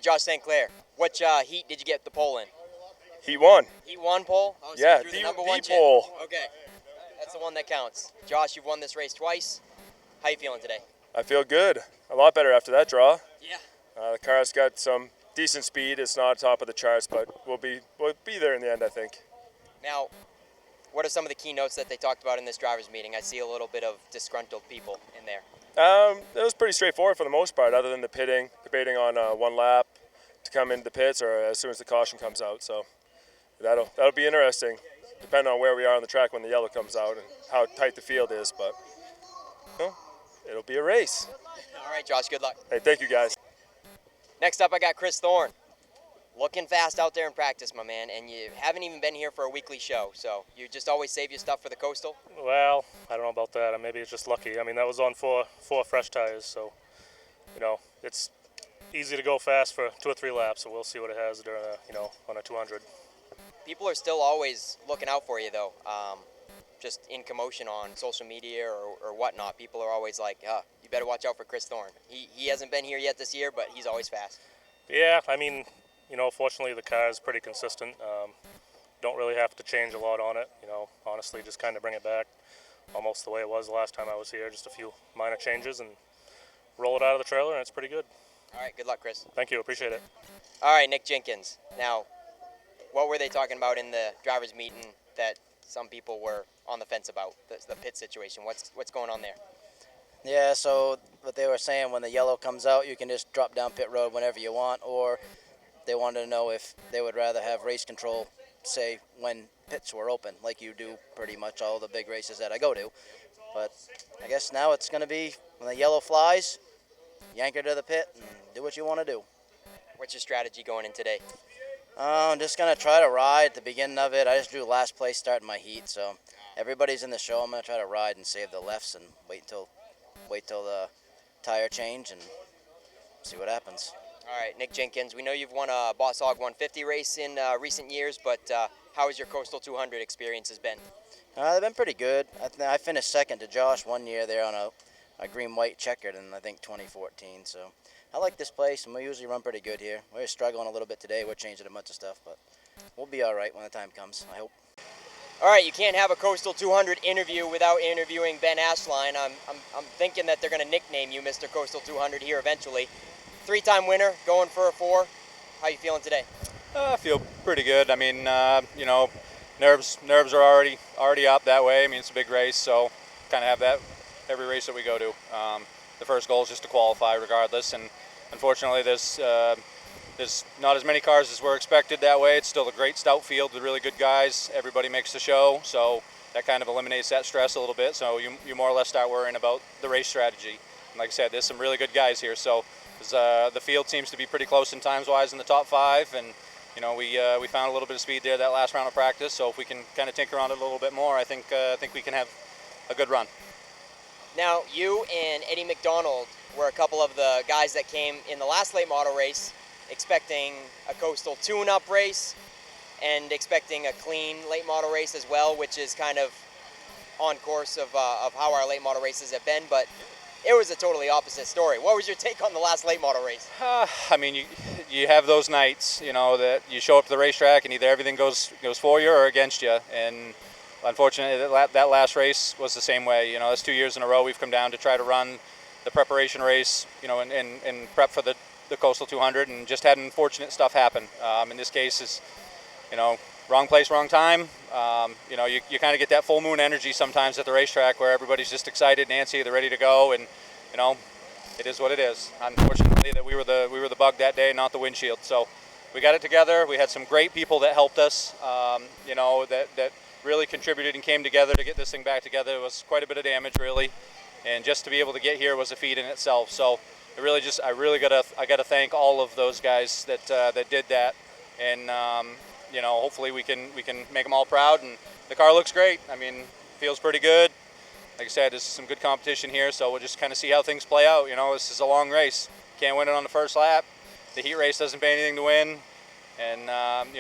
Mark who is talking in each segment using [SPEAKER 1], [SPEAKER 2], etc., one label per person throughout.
[SPEAKER 1] Josh St. Clair, which heat did you get the pole in?
[SPEAKER 2] Heat 1.
[SPEAKER 1] Heat 1 pole? Oh, so
[SPEAKER 2] Yeah,
[SPEAKER 1] you threw the number one chip.
[SPEAKER 2] pole.
[SPEAKER 1] Okay, that's the one that counts. Josh, you've won this race twice. How you feeling today?
[SPEAKER 2] I feel good. A lot better after that draw.
[SPEAKER 1] Yeah.
[SPEAKER 2] The car's got some decent speed. It's not top of the charts, but we'll be there in the end, I think.
[SPEAKER 1] Now, what are some of the keynotes that they talked about in this drivers' meeting? I see a little bit of disgruntled people in there.
[SPEAKER 2] It was pretty straightforward for the most part, other than the pitting, debating on one lap to come into the pits or as soon as the caution comes out. So that'll be interesting, depending on where we are on the track when the yellow comes out and how tight the field is. But it'll be a race.
[SPEAKER 1] All right, Josh, good luck.
[SPEAKER 2] Hey, thank you, guys.
[SPEAKER 1] Next up, I got Chris Thorne. Looking fast out there in practice, my man, and you haven't even been here for a weekly show, so you just always save your stuff for the Coastal?
[SPEAKER 3] Well, I don't know about that. Maybe it's just lucky. I mean, that was on four fresh tires, so, it's easy to go fast for 2 or 3 laps, so we'll see what it has during on a 200.
[SPEAKER 1] People are still always looking out for you, though. Just in commotion on social media or whatnot, people are always like, you better watch out for Chris Thorne. He hasn't been here yet this year, but he's always fast.
[SPEAKER 3] Yeah, I mean, fortunately the car is pretty consistent. Don't really have to change a lot on it. Honestly, just kind of bring it back almost the way it was the last time I was here. Just a few minor changes and roll it out of the trailer, and it's pretty good.
[SPEAKER 1] All right, good luck, Chris.
[SPEAKER 3] Thank you, appreciate it. All
[SPEAKER 1] right, Nick Jenkins. Now, what were they talking about in the drivers' meeting that some people were on the fence about, the pit situation? What's going on there?
[SPEAKER 4] Yeah, so what they were saying, when the yellow comes out, you can just drop down pit road whenever you want, or they wanted to know if they would rather have race control, say, when pits were open, like you do pretty much all the big races that I go to. But I guess now it's going to be, when the yellow flies, yank her to the pit and do what you want to do.
[SPEAKER 1] What's your strategy going in today?
[SPEAKER 4] I'm just going to try to ride at the beginning of it. I just drew last place starting my heat, so everybody's in the show. I'm going to try to ride and save the lefts and wait till the tire change and see what happens.
[SPEAKER 1] All right, Nick Jenkins, we know you've won a Boss Hog 150 race in recent years, but how has your Coastal 200 experiences been?
[SPEAKER 4] They've been pretty good. I finished second to Josh one year there on a green-white checkered in, I think, 2014. So I like this place, and we usually run pretty good here. We're struggling a little bit today. We're changing a bunch of stuff, but we'll be all right when the time comes, I hope.
[SPEAKER 1] All right, you can't have a Coastal 200 interview without interviewing Ben Ashline. I'm thinking that they're going to nickname you Mr. Coastal 200 here eventually. 3-time winner, going for a 4. How you feeling today?
[SPEAKER 5] I feel pretty good. I mean, nerves are already up that way. I mean, it's a big race, so kind of have that every race that we go to. The first goal is just to qualify regardless, and unfortunately there's not as many cars as were expected that way. It's still a great stout field with really good guys. Everybody makes the show, so that kind of eliminates that stress a little bit. So you more or less start worrying about the race strategy. And like I said, there's some really good guys here, so the field seems to be pretty close in times-wise in the top 5, and we found a little bit of speed there that last round of practice. So if we can kind of tinker on it a little bit more, I think we can have a good run.
[SPEAKER 1] Now, you and Eddie McDonald were a couple of the guys that came in the last late model race expecting a Coastal tune-up race and expecting a clean late model race as well, which is kind of on course of how our late model races have been, but it was a totally opposite story. What was your take on the last late model race?
[SPEAKER 5] I mean, you have those nights, that you show up to the racetrack and either everything goes for you or against you, and unfortunately that last race was the same way. That's 2 years in a row we've come down to try to run the preparation race, and prep for the Coastal 200, and just had unfortunate stuff happen. In this case, is wrong place, wrong time. You kind of get that full moon energy sometimes at the racetrack where everybody's just excited and antsy, they're ready to go, and it is what it is. Unfortunately, that we were the bug that day, not the windshield. So we got it together. We had some great people that helped us. That really contributed and came together to get this thing back together. It was quite a bit of damage, really, and just to be able to get here was a feat in itself. So I gotta thank all of those guys that did that, and hopefully we can make them all proud. And the car looks great. I mean, feels pretty good. Like I said, there's some good competition here, so we'll just kind of see how things play out. This is a long race. Can't win it on the first lap. The heat race doesn't pay anything to win, and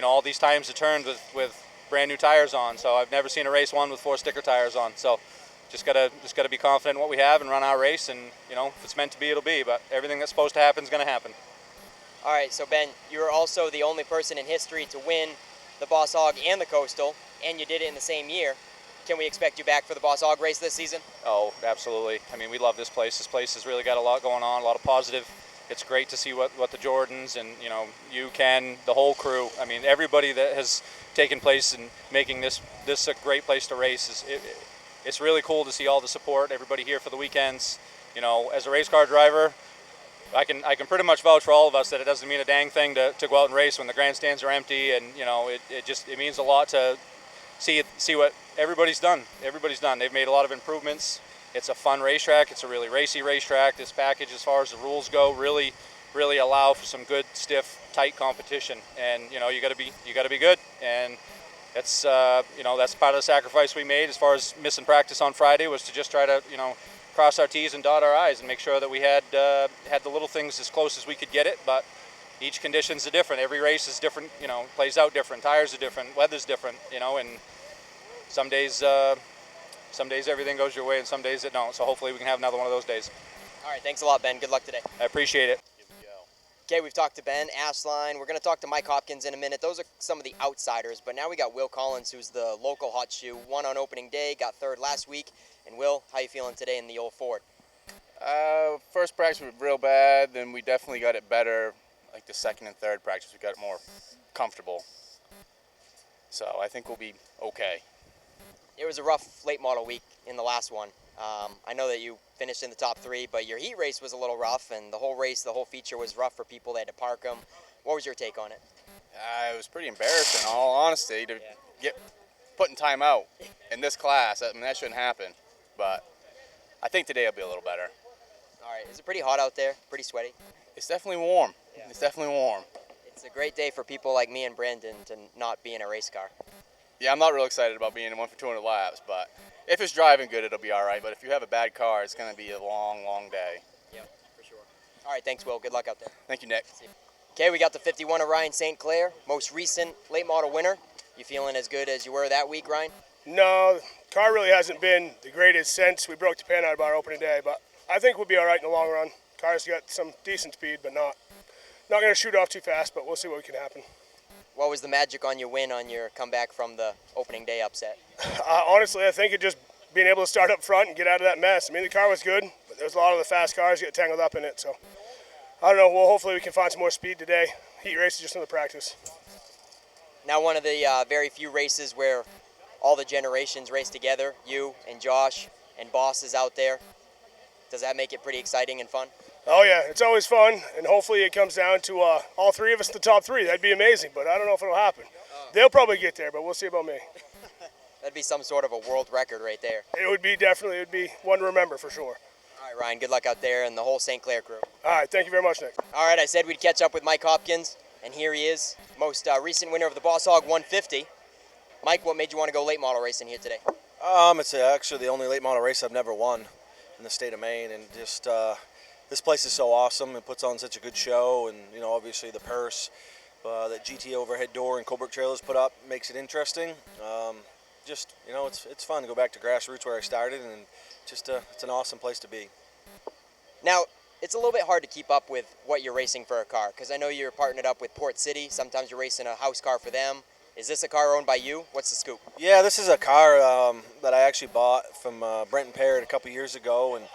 [SPEAKER 5] all these times to turn with brand new tires on. So I've never seen a race won with 4 sticker tires on. So just gotta be confident in what we have and run our race, and if it's meant to be, it'll be. But everything that's supposed to happen is going to happen.
[SPEAKER 1] All right, so Ben, you're also the only person in history to win the Boss Hog and the Coastal, and you did it in the same year. Can we expect you back for the Boss Hog race this season?
[SPEAKER 5] Oh, absolutely. I mean, we love this place. This place has really got a lot going on, a lot of positive. It's great to see what the Jordans and, you, Ken, the whole crew. I mean, everybody that has taken place in making this a great place to race. It's really cool to see all the support, everybody here for the weekends. As a race car driver, I can pretty much vouch for all of us that it doesn't mean a dang thing to go out and race when the grandstands are empty, and it means a lot to see what everybody's done. They've made a lot of improvements. It's a fun racetrack. It's a really racy racetrack. This package, as far as the rules go, really allow for some good, stiff, tight competition. And you got to be good. And that's that's part of the sacrifice we made as far as missing practice on Friday, was to just try to cross our T's and dot our I's and make sure that we had the little things as close as we could get it. But each condition's different. Every race is different. Plays out different. Tires are different. Weather's different. And some days everything goes your way, and some days it don't. So hopefully we can have another one of those days.
[SPEAKER 1] All right, thanks a lot, Ben. Good luck today.
[SPEAKER 5] I appreciate it.
[SPEAKER 1] Okay, we've talked to Ben, Ashline. We're going to talk to Mike Hopkins in a minute. Those are some of the outsiders, but now we got Will Collins, who's the local hot shoe. Won on opening day, got third last week. And Will, how you feeling today in the old Ford?
[SPEAKER 6] First practice was real bad, then we definitely got it better. Like the second and third practice, we got it more comfortable. So I think we'll be okay.
[SPEAKER 1] It was a rough late model week in the last one. I know that you finished in the top 3, but your heat race was a little rough, and the whole race, the whole feature was rough for people. They had to park them. What was your take on it?
[SPEAKER 6] It was pretty embarrassing, in all honesty, to get put in time out in this class. I mean, that shouldn't happen, but I think today will be a little better.
[SPEAKER 1] All right, is it pretty hot out there? Pretty sweaty?
[SPEAKER 6] It's definitely warm.
[SPEAKER 1] Yeah.
[SPEAKER 6] It's definitely warm.
[SPEAKER 1] It's a great day for people like me and Brandon to not be in a race car.
[SPEAKER 6] Yeah, I'm not real excited about being in one for 200 laps, but if it's driving good, it'll be all right. But if you have a bad car, it's going to be a long, long day.
[SPEAKER 1] Yep, for sure. All right, thanks, Will. Good luck out there.
[SPEAKER 6] Thank you, Nick.
[SPEAKER 1] Okay, we got the 51 of Ryan St. Clair, most recent late model winner. You feeling as good as you were that week, Ryan?
[SPEAKER 7] No, the car really hasn't been the greatest since we broke the pan out of our opening day, but I think we'll be all right in the long run. Car's got some decent speed, but not going to shoot off too fast, but we'll see what can happen.
[SPEAKER 1] What was the magic on your win on your comeback from the opening day upset?
[SPEAKER 7] Honestly, I think it just being able to start up front and get out of that mess. I mean, the car was good, but there's a lot of the fast cars get tangled up in it, so I don't know. Well, hopefully we can find some more speed today. Heat race is just another practice.
[SPEAKER 1] Now, one of the very few races where all the generations race together, you and Josh and Boss is out there. Does that make it pretty exciting and fun?
[SPEAKER 7] Oh, yeah, it's always fun, and hopefully it comes down to all 3 of us in the top 3. That'd be amazing, but I don't know if it'll happen. They'll probably get there, but we'll see about me.
[SPEAKER 1] That'd be some sort of a world record right there.
[SPEAKER 7] It would be one to remember for sure.
[SPEAKER 1] All right, Ryan, good luck out there and the whole St. Clair crew.
[SPEAKER 7] All right, thank you very much, Nick.
[SPEAKER 1] All right, I said we'd catch up with Mike Hopkins, and here he is, most recent winner of the Boss Hog 150. Mike, what made you want to go late model racing here today?
[SPEAKER 8] It's actually the only late model race I've never won in the state of Maine, and just this place is so awesome. It puts on such a good show, and obviously the purse that GT overhead door and Coldbrook trailers put up makes it interesting. It's fun to go back to grassroots where I started, and just it's an awesome place to be.
[SPEAKER 1] Now, it's a little bit hard to keep up with what you're racing for a car, because I know you're partnered up with Port City. Sometimes you're racing a house car for them. Is this a car owned by you? What's the scoop?
[SPEAKER 8] Yeah, this is a car that I actually bought from Brent Parrott a couple years ago, and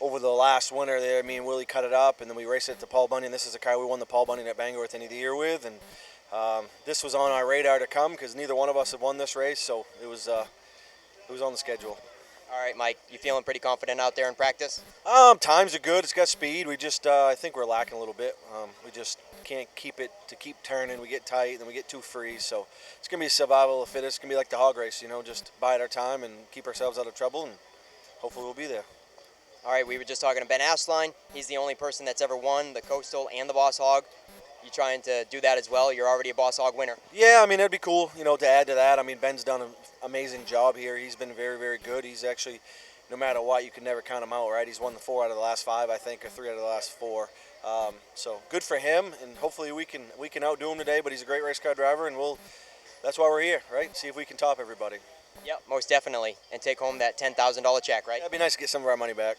[SPEAKER 8] over the last winter there, me and Willie cut it up, and then we raced it to Paul Bunyan. This is a car we won the Paul Bunyan at Bangor at the end of the year with, and this was on our radar to come because neither one of us had won this race, so it was on the schedule.
[SPEAKER 1] All right, Mike, you feeling pretty confident out there in practice?
[SPEAKER 8] Times are good. It's got speed. We just, I think we're lacking a little bit. We just can't keep turning. We get tight, then we get too free. So it's going to be a survival of the fittest. It's going to be like the hog race, just bide our time and keep ourselves out of trouble, and hopefully we'll be there.
[SPEAKER 1] All right, we were just talking to Ben Ashline. He's the only person that's ever won the Coastal and the Boss Hog. You trying to do that as well? You're already a Boss Hog winner.
[SPEAKER 8] Yeah, I mean, it'd be cool, to add to that. I mean, Ben's done an amazing job here. He's been very, very good. He's actually, no matter what, you can never count him out, right? He's won the 4 out of the last 5, I think, or 3 out of the last 4. So good for him, and hopefully we can outdo him today. But he's a great race car driver, and that's why we're here, right? See if we can top everybody.
[SPEAKER 1] Yep, most definitely, and take home that $10,000 check, right?
[SPEAKER 8] That'd be nice to get some of our money back.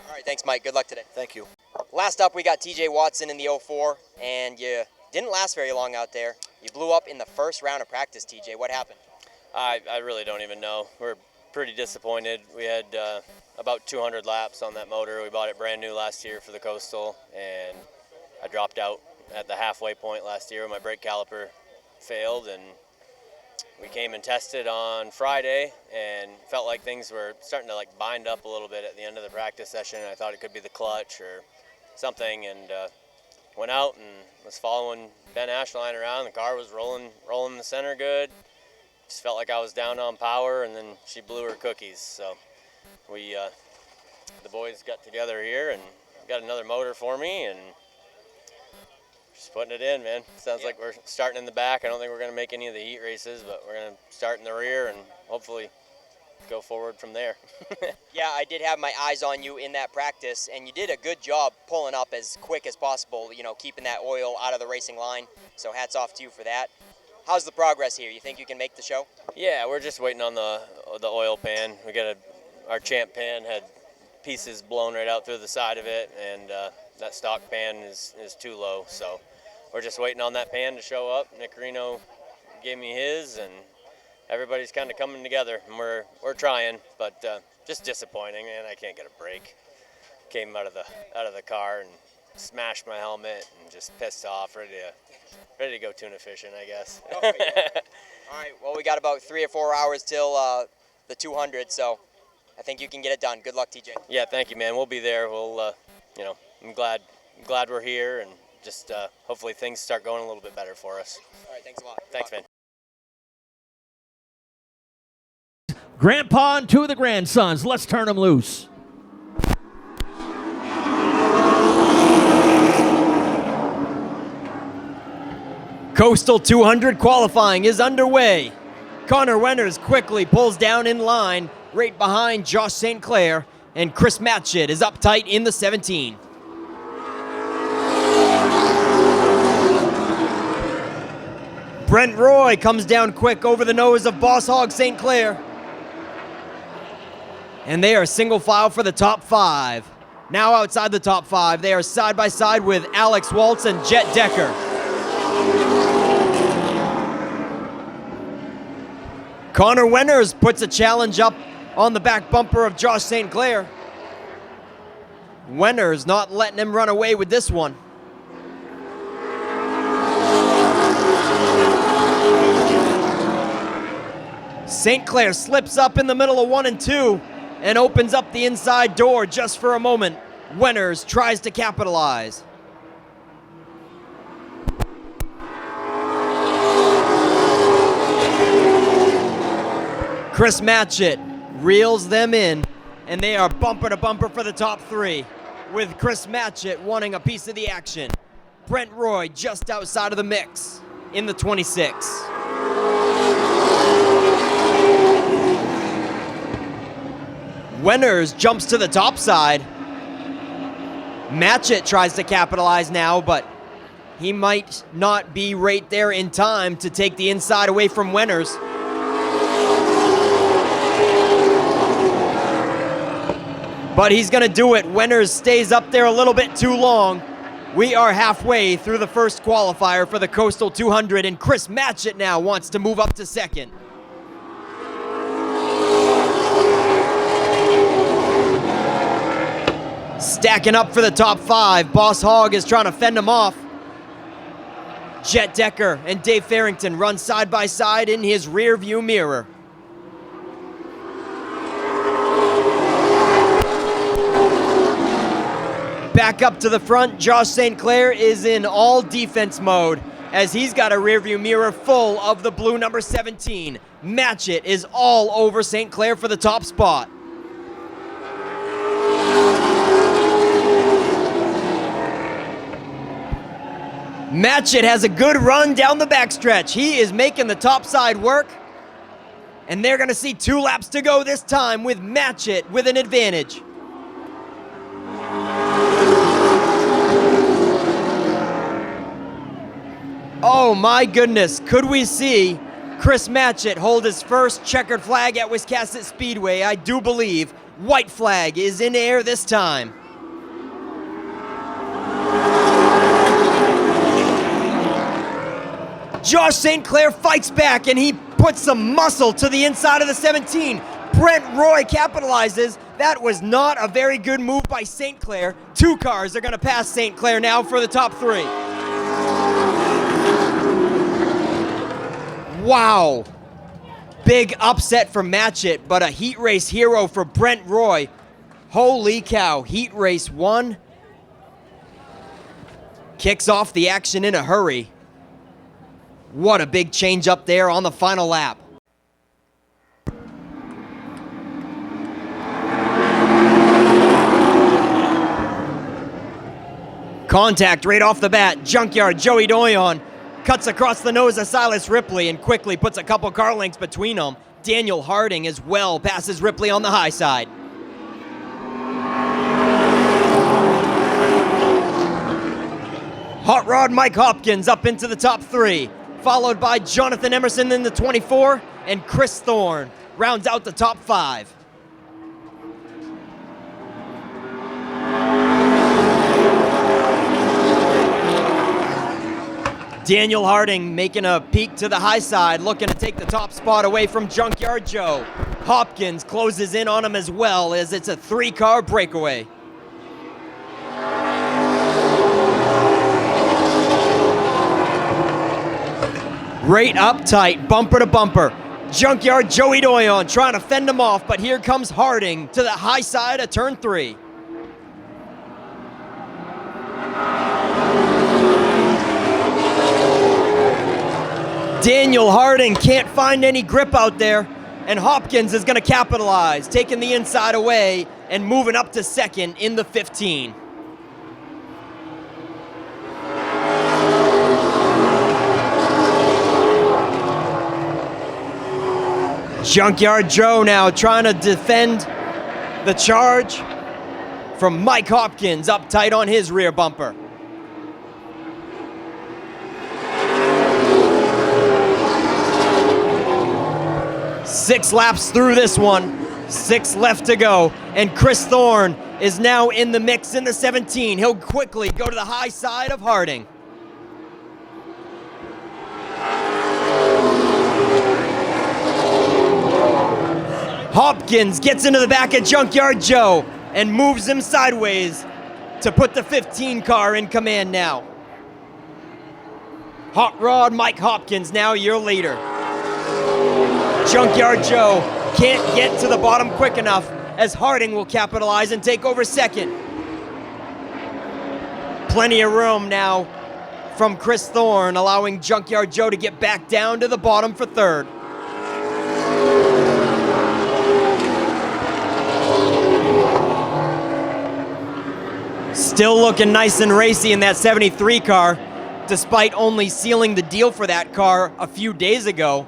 [SPEAKER 1] All right, thanks, Mike. Good luck today.
[SPEAKER 8] Thank you.
[SPEAKER 1] Last up, we got TJ Watson in the 04, and you didn't last very long out there. You blew up in the first round of practice, TJ. What happened?
[SPEAKER 9] I really don't even know. We're pretty disappointed. We had about 200 laps on that motor. We bought it brand new last year for the Coastal, and I dropped out at the halfway point last year when my brake caliper failed, and we came and tested on Friday and felt like things were starting to like bind up a little bit at the end of the practice session. I thought it could be the clutch or something, and went out and was following Ben Ashline around. The car was rolling in the center good. Just felt like I was down on power, and then she blew her cookies. So we, the boys got together here and got another motor for me, and just putting it in, man. Sounds like we're starting in the back. I don't think we're going to make any of the heat races, but we're going to start in the rear and hopefully go forward from there.
[SPEAKER 1] Yeah, I did have my eyes on you in that practice, and you did a good job pulling up as quick as possible, you know, keeping that oil out of the racing line. So hats off to you for that. How's the progress here? You think you can make the show?
[SPEAKER 9] Yeah, we're just waiting on the oil pan. Our champ pan had pieces blown right out through the side of it, and that stock pan is too low. So we're just waiting on that pan to show up. Nick Reno gave me his, and everybody's kind of coming together, and we're trying, but just disappointing, man. I can't get a break. Came out of the car and smashed my helmet and just pissed off, ready to go tuna fishing, I guess.
[SPEAKER 1] Oh, yeah. All right, well, we got about 3 or 4 hours till the 200, so I think you can get it done. Good luck, TJ.
[SPEAKER 9] Yeah, thank you, man. We'll be there. We'll, I'm glad we're here, and just hopefully things start going a little bit better for us.
[SPEAKER 1] All right, thanks a lot.
[SPEAKER 9] Thanks, man.
[SPEAKER 10] Grandpa to the grandsons. Let's turn them loose.
[SPEAKER 11] Coastal 200 qualifying is underway. Connor Wenners quickly pulls down in line right behind Josh St. Clair, and Chris Matchett is up tight in the 17. Brent Roy comes down quick over the nose of Boss Hog St. Clair. And they are single file for the top 5. Now outside the top 5, they are side by side with Alex Waltz and Jet Decker. Connor Wenners puts a challenge up on the back bumper of Josh St. Clair. Wenners not letting him run away with this one. St. Clair slips up in the middle of 1 and 2 and opens up the inside door just for a moment. Wenners tries to capitalize. Chris Matchett reels them in, and they are bumper to bumper for the top 3, with Chris Matchett wanting a piece of the action. Brent Roy just outside of the mix in the 26. Wenners jumps to the top side. Matchett tries to capitalize now, but he might not be right there in time to take the inside away from Wenners. But he's going to do it. Wenners stays up there a little bit too long. We are halfway through the first qualifier for the Coastal 200, and Chris Matchett now wants to move up to second. Stacking up for the top 5. Boss Hog is trying to fend him off. Jet Decker and Dave Farrington run side by side in his rear view mirror. Back up to the front, Josh St. Clair is in all defense mode as he's got a rearview mirror full of the blue number 17. Matchett is all over St. Clair for the top spot. Matchett has a good run down the backstretch. He is making the top side work, and they're going to see 2 laps to go this time with Matchett with an advantage. Oh my goodness, could we see Chris Matchett hold his first checkered flag at Wiscasset Speedway? I do believe white flag is in air this time. Josh St. Clair fights back, and he puts some muscle to the inside of the 17. Brent Roy capitalizes. That was not a very good move by St. Clair. 2 cars are going to pass St. Clair now for the top 3. Wow. Big upset for Matchett, but a heat race hero for Brent Roy. Holy cow, heat race 1. Kicks off the action in a hurry. What a big change up there on the final lap. Contact right off the bat. Junkyard Joey Doyon cuts across the nose of Silas Ripley and quickly puts a couple car lengths between them. Daniel Harding as well passes Ripley on the high side. Hot Rod Mike Hopkins up into the top 3, followed by Jonathan Emerson in the 24, and Chris Thorne rounds out the top 5. Daniel Harding making a peek to the high side, looking to take the top spot away from Junkyard Joe. Hopkins closes in on him as well, as it's a 3-car breakaway. Right up tight, bumper to bumper. Junkyard Joey Doyon trying to fend him off, but here comes Harding to the high side of turn 3. Daniel Harding can't find any grip out there, and Hopkins is going to capitalize, taking the inside away and moving up to second in the 15. Junkyard Joe now trying to defend the charge from Mike Hopkins up tight on his rear bumper. Six laps through this one, 6 left to go, and Chris Thorne is now in the mix in the 17. He'll quickly go to the high side of Harding. Hopkins gets into the back of Junkyard Joe and moves him sideways to put the 15 car in command now. Hot Rod Mike Hopkins now your leader. Junkyard Joe can't get to the bottom quick enough, as Harding will capitalize and take over second. Plenty of room now from Chris Thorne, allowing Junkyard Joe to get back down to the bottom for third. Still looking nice and racy in that 73 car, despite only sealing the deal for that car a few days ago.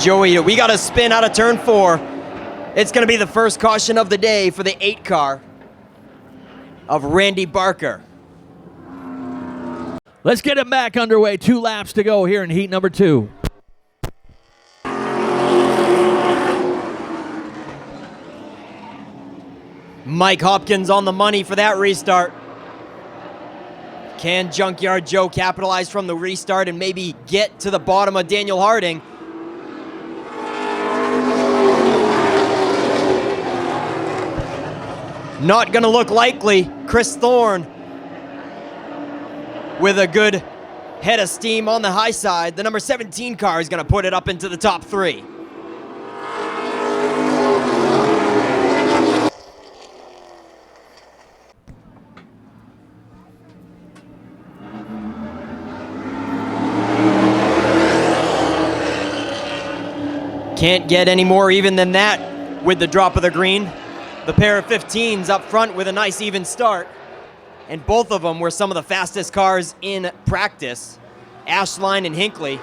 [SPEAKER 11] Joey, we got a spin out of turn 4. It's going to be the first caution of the day for the 8 car of Randy Barker.
[SPEAKER 10] Let's get it back underway. 2 laps to go here in heat number 2.
[SPEAKER 11] Mike Hopkins on the money for that restart. Can Junkyard Joe capitalize from the restart and maybe get to the bottom of Daniel Harding? Not going to look likely. Chris Thorne with a good head of steam on the high side. The number 17 car is going to put it up into the top 3. Can't get any more even than that with the drop of the green. The pair of 15s up front with a nice even start. And both of them were some of the fastest cars in practice. Ashline and Hinckley.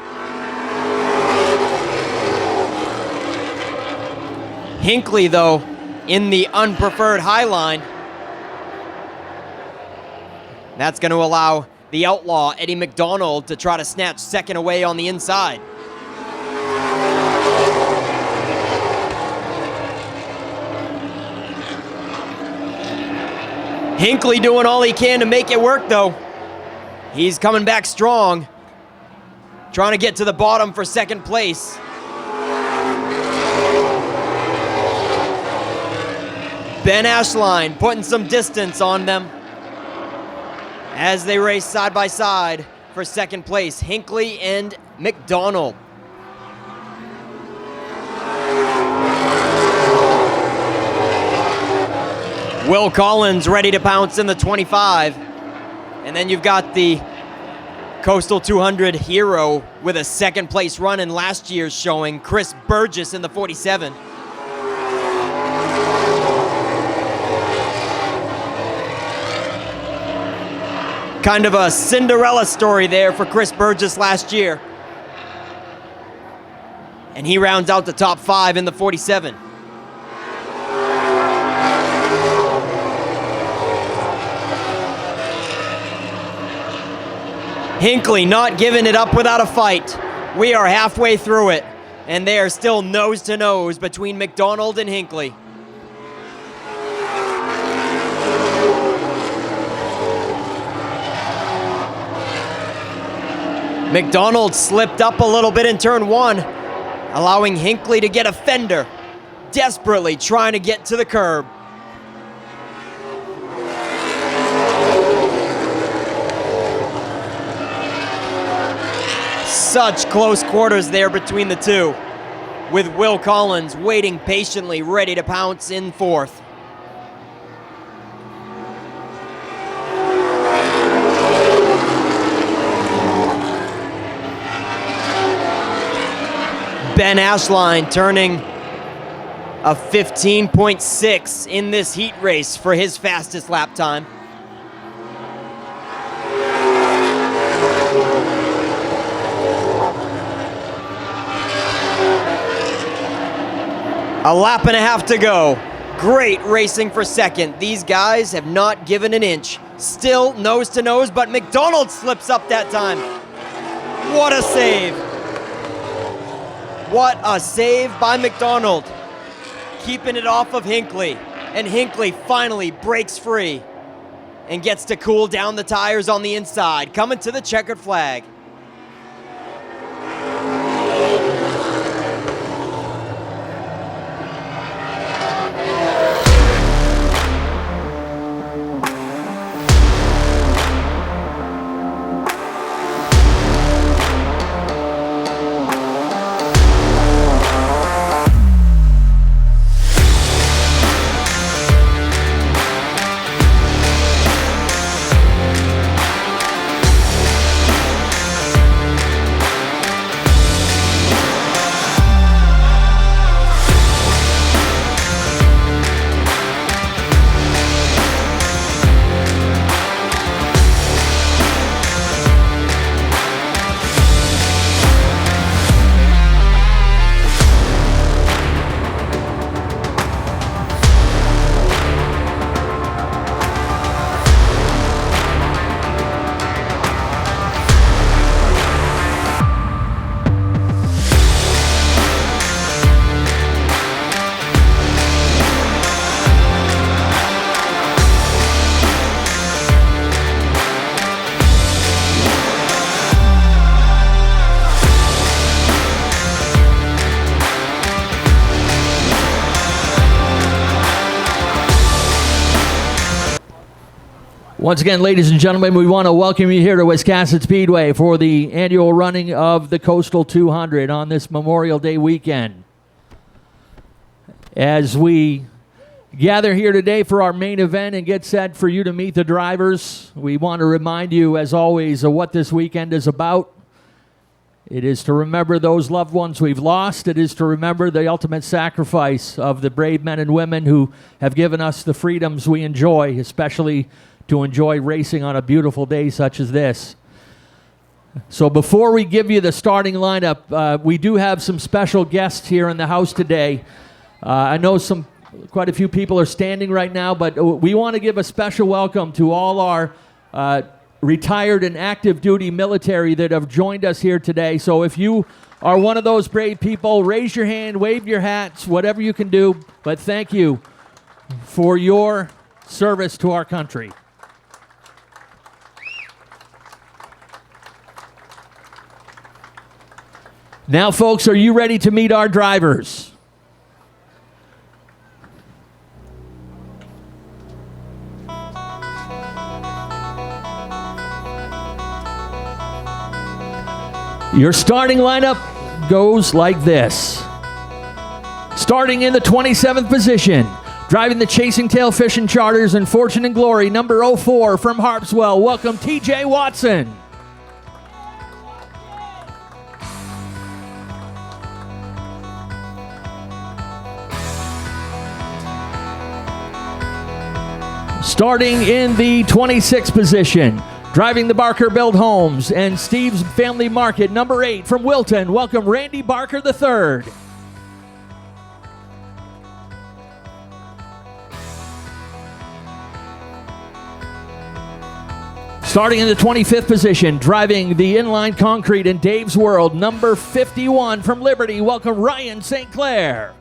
[SPEAKER 11] Hinckley, though, in the unpreferred high line. That's going to allow the outlaw, Eddie McDonald, to try to snatch second away on the inside. Hinckley doing all he can to make it work, though. He's coming back strong, trying to get to the bottom for second place. Ben Ashline putting some distance on them as they race side by side for second place, Hinckley and McDonald. Will Collins ready to pounce in the 25. And then you've got the Coastal 200 hero with a second place run in last year's showing, Chris Burgess in the 47. Kind of a Cinderella story there for Chris Burgess last year. And he rounds out the top 5 in the 47. Hinckley not giving it up without a fight. We are halfway through it, and they are still nose to nose between McDonald and Hinckley. McDonald slipped up a little bit in turn 1, allowing Hinckley to get a fender, desperately trying to get to the curb. Such close quarters there between the two, with Will Collins waiting patiently, ready to pounce in 4th. Ben Ashline turning a 15.6 in this heat race for his fastest lap time. A lap and a half to go. Great racing for second. These guys have not given an inch. Still nose to nose, but McDonald slips up that time. What a save. What a save by McDonald. Keeping it off of Hinckley. And Hinckley finally breaks free and gets to cool down the tires on the inside, coming to the checkered flag.
[SPEAKER 10] Once again, ladies and gentlemen, we want to welcome you here to Wiscasset Speedway for the annual running of the Coastal 200 on this Memorial Day weekend. As we gather here today for our main event and get set for you to meet the drivers, we want to remind you, as always, of what this weekend is about. It is to remember those loved ones we've lost. It is to remember the ultimate sacrifice of the brave men and women who have given us the freedoms we enjoy, especially to enjoy racing on a beautiful day such as this. So before we give you the starting lineup, we do have some special guests here in the house today. I know quite a few people are standing right now, but we want to give a special welcome to all our retired and active duty military that have joined us here today. So if you are one of those brave people, raise your hand, wave your hats, whatever you can do. But thank you for your service to our country. Now, folks, are you ready to meet our drivers? Your starting lineup goes like this. Starting in the 27th position, driving the Chasing Tail Fishing Charters and Fortune and Glory, number 04 from Harpswell. Welcome, TJ Watson. Starting in the 26th position, driving the Barker Build Homes and Steve's Family Market, number 8 from Wilton. Welcome, Randy Barker III. Starting in the 25th position, driving the Inline Concrete in Dave's World, number 51 from Liberty. Welcome, Ryan St. Clair.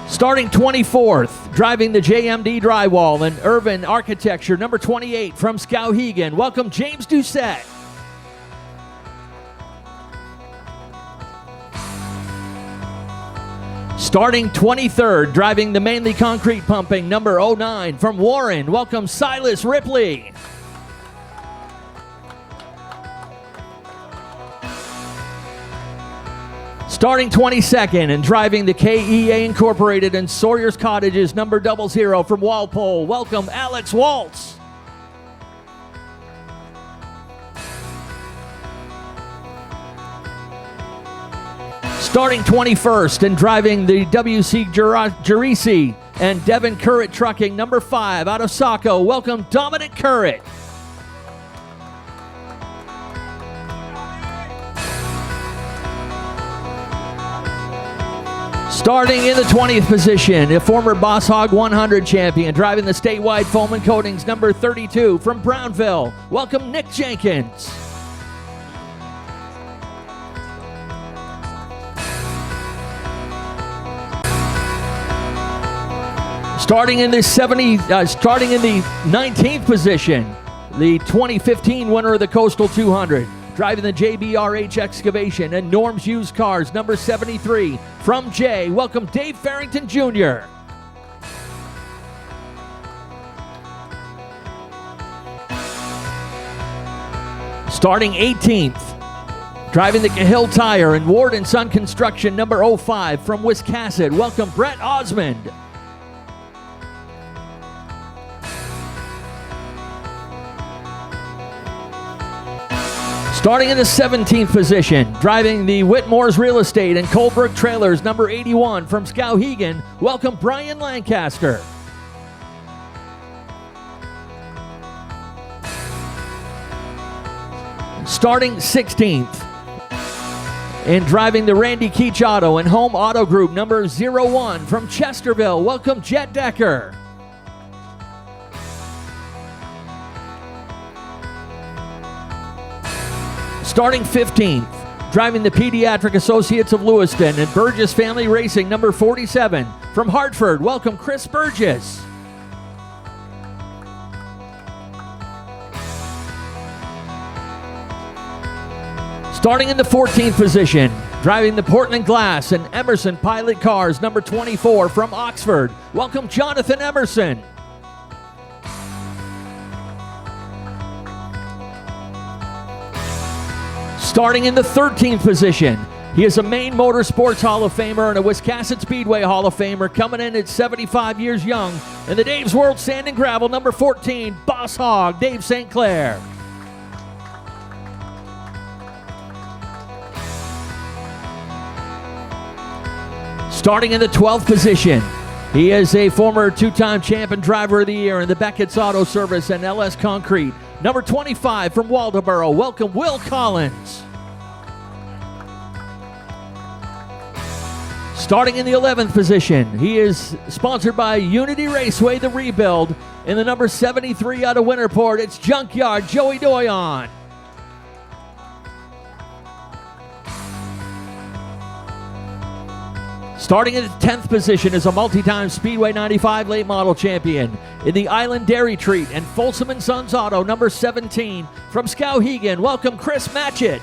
[SPEAKER 10] Starting 24th, driving the JMD Drywall and Urban Architecture, number 28 from Skowhegan. Welcome, James Doucette. Starting 23rd, driving the Mainly Concrete Pumping, number 09 from Warren. Welcome, Silas Ripley. Starting 22nd and driving the KEA Incorporated and Sawyer's Cottages, number 00 from Walpole. Welcome, Alex Waltz. Starting 21st and driving the WC Gerisi and Devon Currett Trucking, number 5 out of Saco. Welcome, Dominic Currett. Starting in the 20th position, a former Boss Hog 100 champion, driving the statewide foam and coatings, number 32 from Brownville. Welcome, Nick Jenkins. Starting in the 19th position, the 2015 winner of the Coastal 200. Driving the JBRH Excavation and Norm's Used Cars, number 73 from Jay. Welcome, Dave Farrington Jr. Starting 18th, driving the Cahill Tire and Ward & Son Construction, number 05 from Wiscasset. Welcome, Brett Osmond. Starting in the 17th position, driving the Whitmore's Real Estate and Coldbrook Trailers, number 81 from Skowhegan. Welcome, Brian Lancaster. Starting 16th, and driving the Randy Keach Auto and Home Auto Group, number 01 from Chesterville. Welcome, Jet Decker. Starting 15th, driving the Pediatric Associates of Lewiston and Burgess Family Racing, number 47 from Hartford. Welcome, Chris Burgess. Starting in the 14th position, driving the Portland Glass and Emerson Pilot Cars, number 24 from Oxford. Welcome, Jonathan Emerson. Starting in the 13th position, he is a Maine Motorsports Hall of Famer and a Wiscasset Speedway Hall of Famer, coming in at 75 years young. In the Dave's World Sand and Gravel, number 14, Boss Hog, Dave St. Clair. Starting in the 12th position, he is a former two-time champ and driver of the year in the Beckett's Auto Service and LS Concrete. Number 25 from Waldoboro, welcome, Will Collins. Starting in the 11th position, he is sponsored by Unity Raceway, the rebuild. In the number 73 out of Winterport, it's Junkyard Joey Doyon. Starting in the 10th position is a multi-time Speedway 95 late model champion in the Island Dairy Treat and Folsom & Sons Auto, number 17, from Skowhegan. Welcome, Chris Matchett.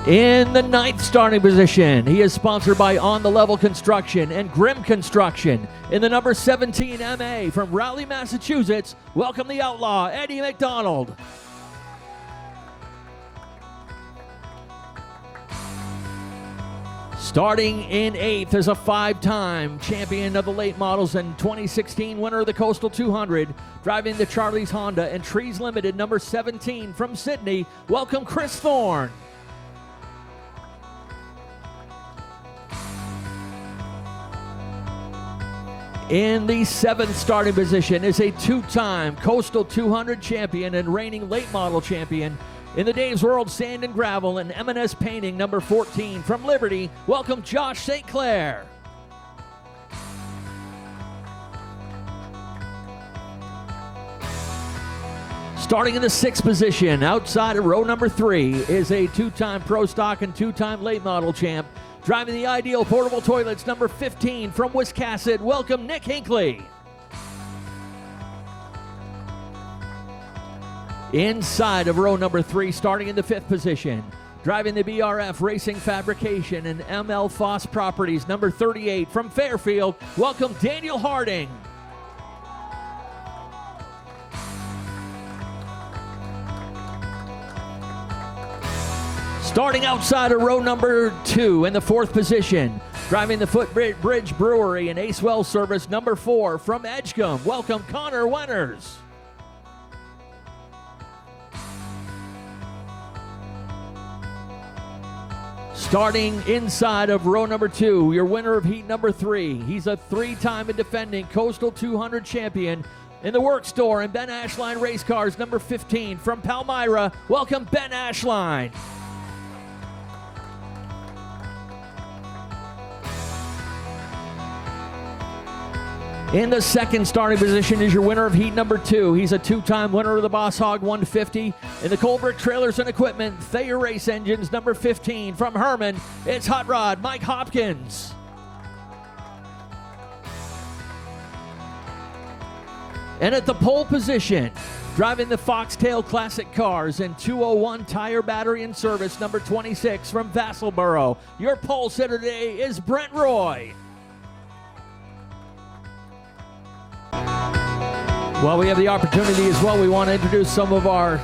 [SPEAKER 10] In the 9th starting position, he is sponsored by On the Level Construction and Grimm Construction. In the number 17 MA from Raleigh, Massachusetts, welcome the outlaw, Eddie McDonald. Starting in 8th is a 5-time champion of the late models and 2016 winner of the Coastal 200, driving the Charlie's Honda and Trees Limited, number 17 from Sydney. Welcome, Chris Thorne. In the 7th starting position is a 2-time Coastal 200 champion and reigning late model champion in the Dave's World Sand and Gravel and M&S Painting, number 14 from Liberty. Welcome, Josh St. Clair. Starting in the 6th position, outside of row number 3, is a 2-time Pro Stock and 2-time late model champ, driving the Ideal Portable Toilets, number 15 from Wiscasset. Welcome, Nick Hinckley. Inside of row number 3, starting in the 5th position, driving the BRF Racing Fabrication and ML Foss Properties, number 38 from Fairfield. Welcome, Daniel Harding. Starting outside of row number 2 in the 4th position, driving the Footbridge Brewery and Ace Well Service, number 4 from Edgecombe. Welcome, Connor Wenners. Starting inside of row number 2, your winner of heat number 3. He's a 3-time and defending Coastal 200 champion in the Work Store and Ben Ashline Race Cars, number 15 from Palmyra. Welcome, Ben Ashline. In the 2nd starting position is your winner of heat number 2. He's a 2-time winner of the Boss Hog 150 in the Coldbrook Trailers and Equipment Thayer Race Engines, number 15 from Herman. It's Hot Rod Mike Hopkins. And at the pole position, driving the Foxtail Classic Cars and 201 Tire Battery and Service, number 26 from Vassalboro. Your pole sitter today is Brent Roy. Well, we have the opportunity as well. We want to introduce some of our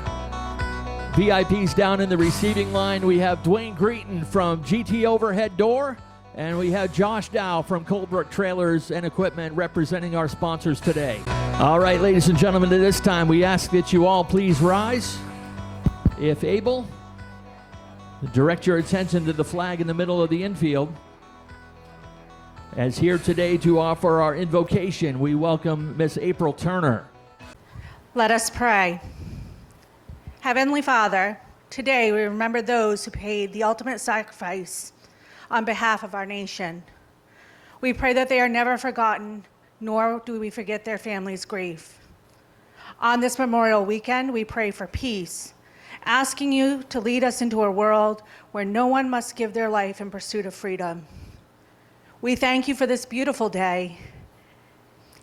[SPEAKER 10] VIPs down in the receiving line. We have Dwayne Greeton from GT Overhead Door, and we have Josh Dow from Coldbrook Trailers and Equipment representing our sponsors today. All right, ladies and gentlemen, at this time, we ask that you all please rise, if able. Direct your attention to the flag in the middle of the infield. As here today to offer our invocation, we welcome Miss April Turner.
[SPEAKER 12] Let us pray. Heavenly Father, today we remember those who paid the ultimate sacrifice on behalf of our nation. We pray that they are never forgotten, nor do we forget their families' grief. On this Memorial Weekend, we pray for peace, asking you to lead us into a world where no one must give their life in pursuit of freedom. We thank you for this beautiful day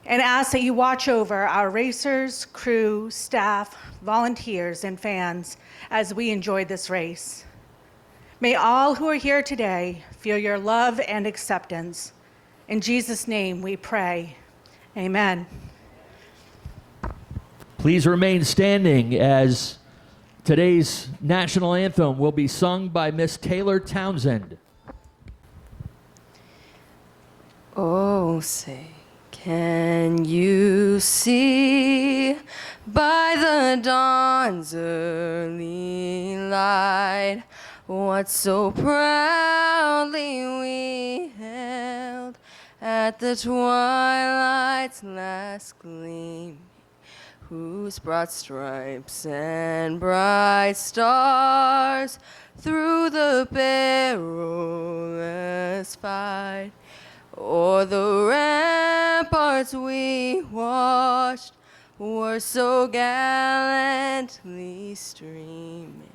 [SPEAKER 12] and ask that you watch over our racers, crew, staff, volunteers, and fans as we enjoy this race. May all who are here today feel your love and acceptance. In Jesus' name we pray. Amen.
[SPEAKER 10] Please remain standing as today's national anthem will be sung by Miss Taylor Townsend.
[SPEAKER 13] Oh, say, can you see by the dawn's early light what so proudly we held at the twilight's last gleam, whose broad stripes and bright stars through the perilous fight o'er the ramparts we watched were so gallantly streaming,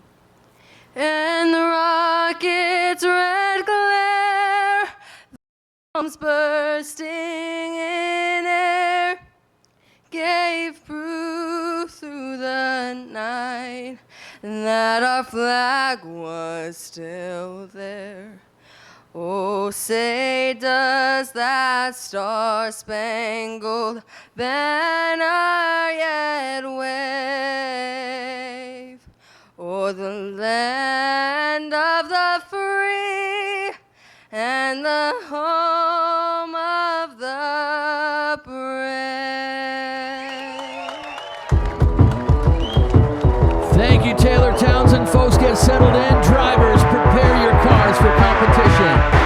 [SPEAKER 13] and the rocket's red glare, bombs bursting in air, gave proof through the night that our flag was still there. Oh, say does that star-spangled banner yet wave o'er the land of the free and the home of the brave?
[SPEAKER 10] Thank you, Taylor Townsend. Folks, get settled in. Drivers, prepare your cars for competition.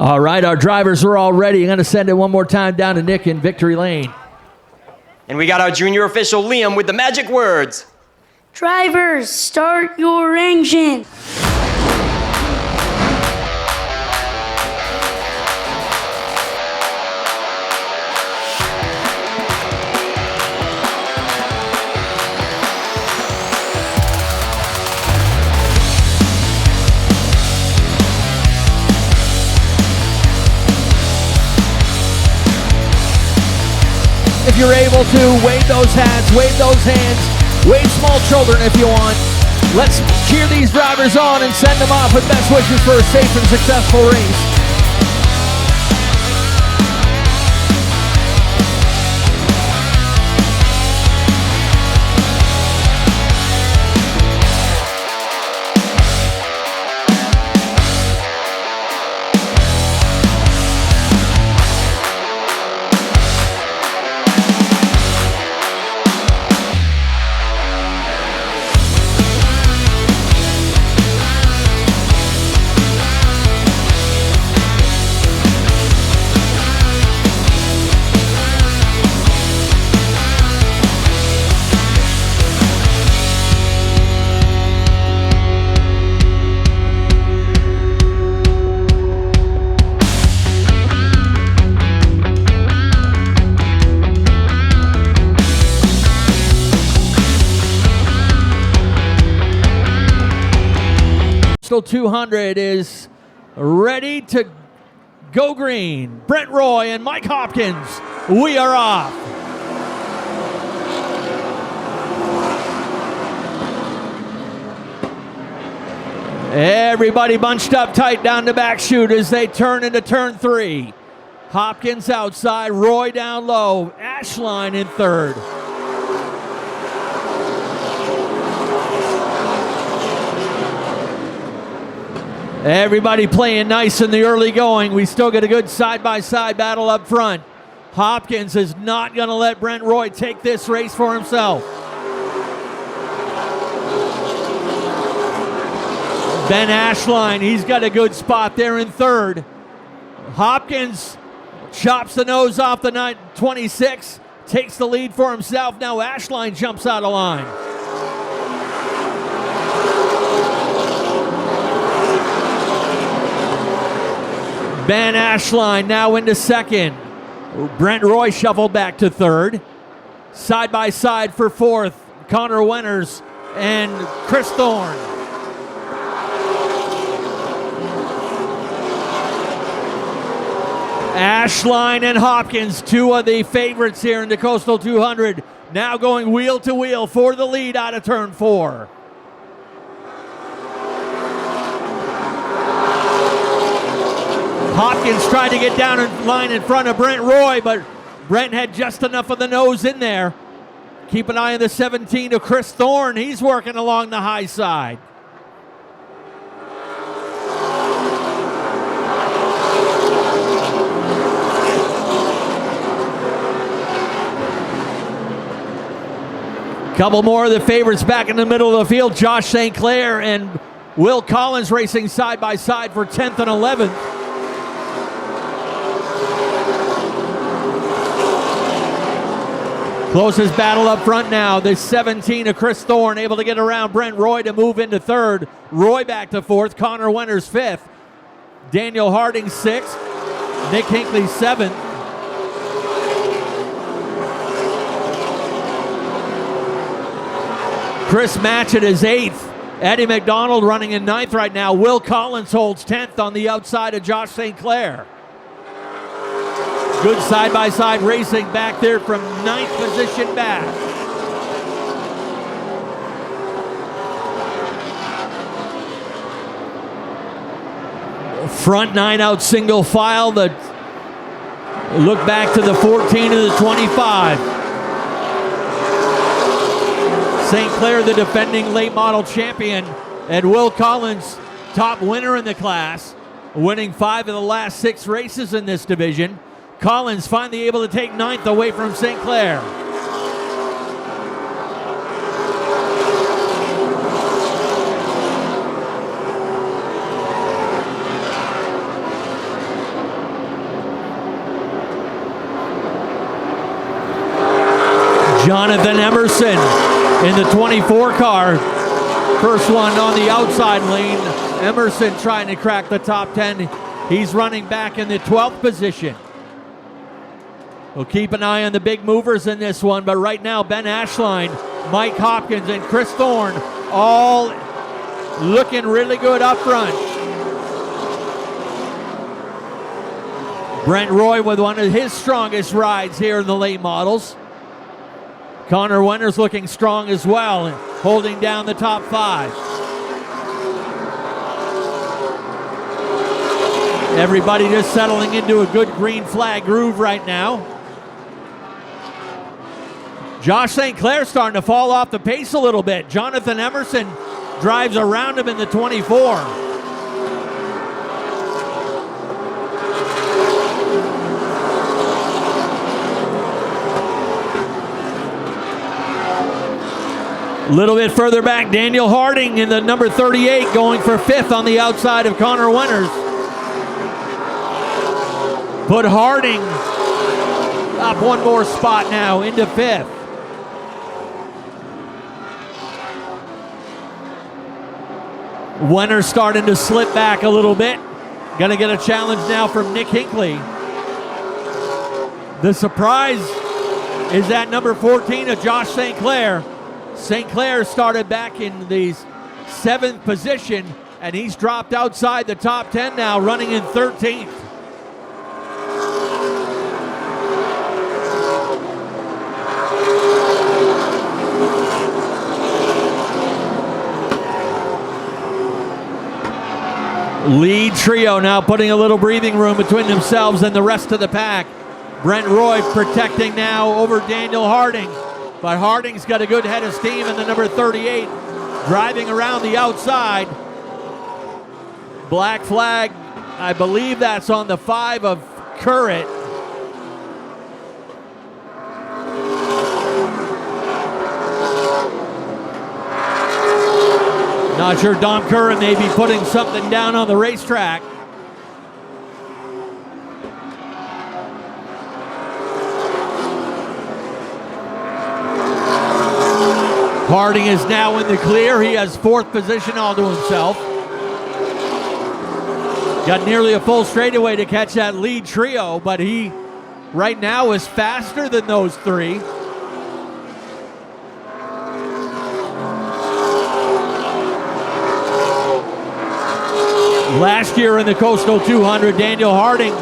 [SPEAKER 10] All right, our drivers are all ready. I'm going to send it one more time down to Nick in Victory Lane.
[SPEAKER 11] And we got our junior official, Liam, with the magic words.
[SPEAKER 14] Drivers, start your engine.
[SPEAKER 10] If you're able to, wave those hats, wave those hands, wave small children if you want. Let's cheer these drivers on and send them off with best wishes for a safe and successful race. Coastal 200 is ready to go green. Brent Roy and Mike Hopkins, we are off. Everybody bunched up tight down the back chute as they turn into turn 3. Hopkins outside, Roy down low, Ashline in third. Everybody playing nice in the early going. We still get a good side-by-side battle up front. Hopkins is not going to let Brent Roy take this race for himself. Ben Ashline, he's got a good spot there in third. Hopkins chops the nose off the 26, takes the lead for himself. Now Ashline jumps out of line. Ben Ashline now into second. Brent Roy shuffled back to third. Side by side for fourth, Connor Wenners and Chris Thorne. Ashline and Hopkins, two of the favorites here in the Coastal 200, now going wheel to wheel for the lead out of turn 4. Hopkins tried to get down in line in front of Brent Roy, but Brent had just enough of the nose in there. Keep an eye on the 17 of Chris Thorne. He's working along the high side. Couple more of the favorites back in the middle of the field. Josh St. Clair and Will Collins racing side by side for 10th and 11th. Closest battle up front now. The 17 of Chris Thorne able to get around Brent Roy to move into third. Roy back to fourth. Connor Winters fifth. Daniel Harding sixth. Nick Hinckley seventh. Chris Matchett is eighth. Eddie McDonald running in ninth right now. Will Collins holds 10th on the outside of Josh St. Clair. Good side-by-side racing back there from ninth position back. Front nine out single file. The look back to the 14 and the 25. St. Clair, the defending late model champion, and Will Collins, top winner in the class, winning 5 of the last 6 races in this division. Collins finally able to take ninth away from St. Clair. Jonathan Emerson in the 24 car. First one on the outside lane. Emerson trying to crack the top 10. He's running back in the 12th position. We'll keep an eye on the big movers in this one, but right now Ben Ashline, Mike Hopkins, and Chris Thorne all looking really good up front. Brent Roy with one of his strongest rides here in the late models. Connor Winters looking strong as well, and holding down the top 5. Everybody just settling into a good green flag groove right now. Josh St. Clair starting to fall off the pace a little bit. Jonathan Emerson drives around him in the 24. A little bit further back, Daniel Harding in the number 38 going for 5th on the outside of Connor Winters. Put Harding up one more spot now into 5th. Winters starting to slip back a little bit. Gonna get a challenge now from Nick Hinckley. The surprise is that number 14 of Josh St. Clair. St. Clair started back in the 7th position, and he's dropped outside the top 10 now, running in 13th. Lead trio now putting a little breathing room between themselves and the rest of the pack. Brent Roy protecting now over Daniel Harding. But Harding's got a good head of steam in the number 38, driving around the outside. Black flag, I believe that's on the 5 of Currett. Not sure Dom Curran may be putting something down on the racetrack. Harding is now in the clear. He has 4th position all to himself. Got nearly a full straightaway to catch that lead trio, but he right now is faster than those 3. Last year in the Coastal 200, Daniel Harding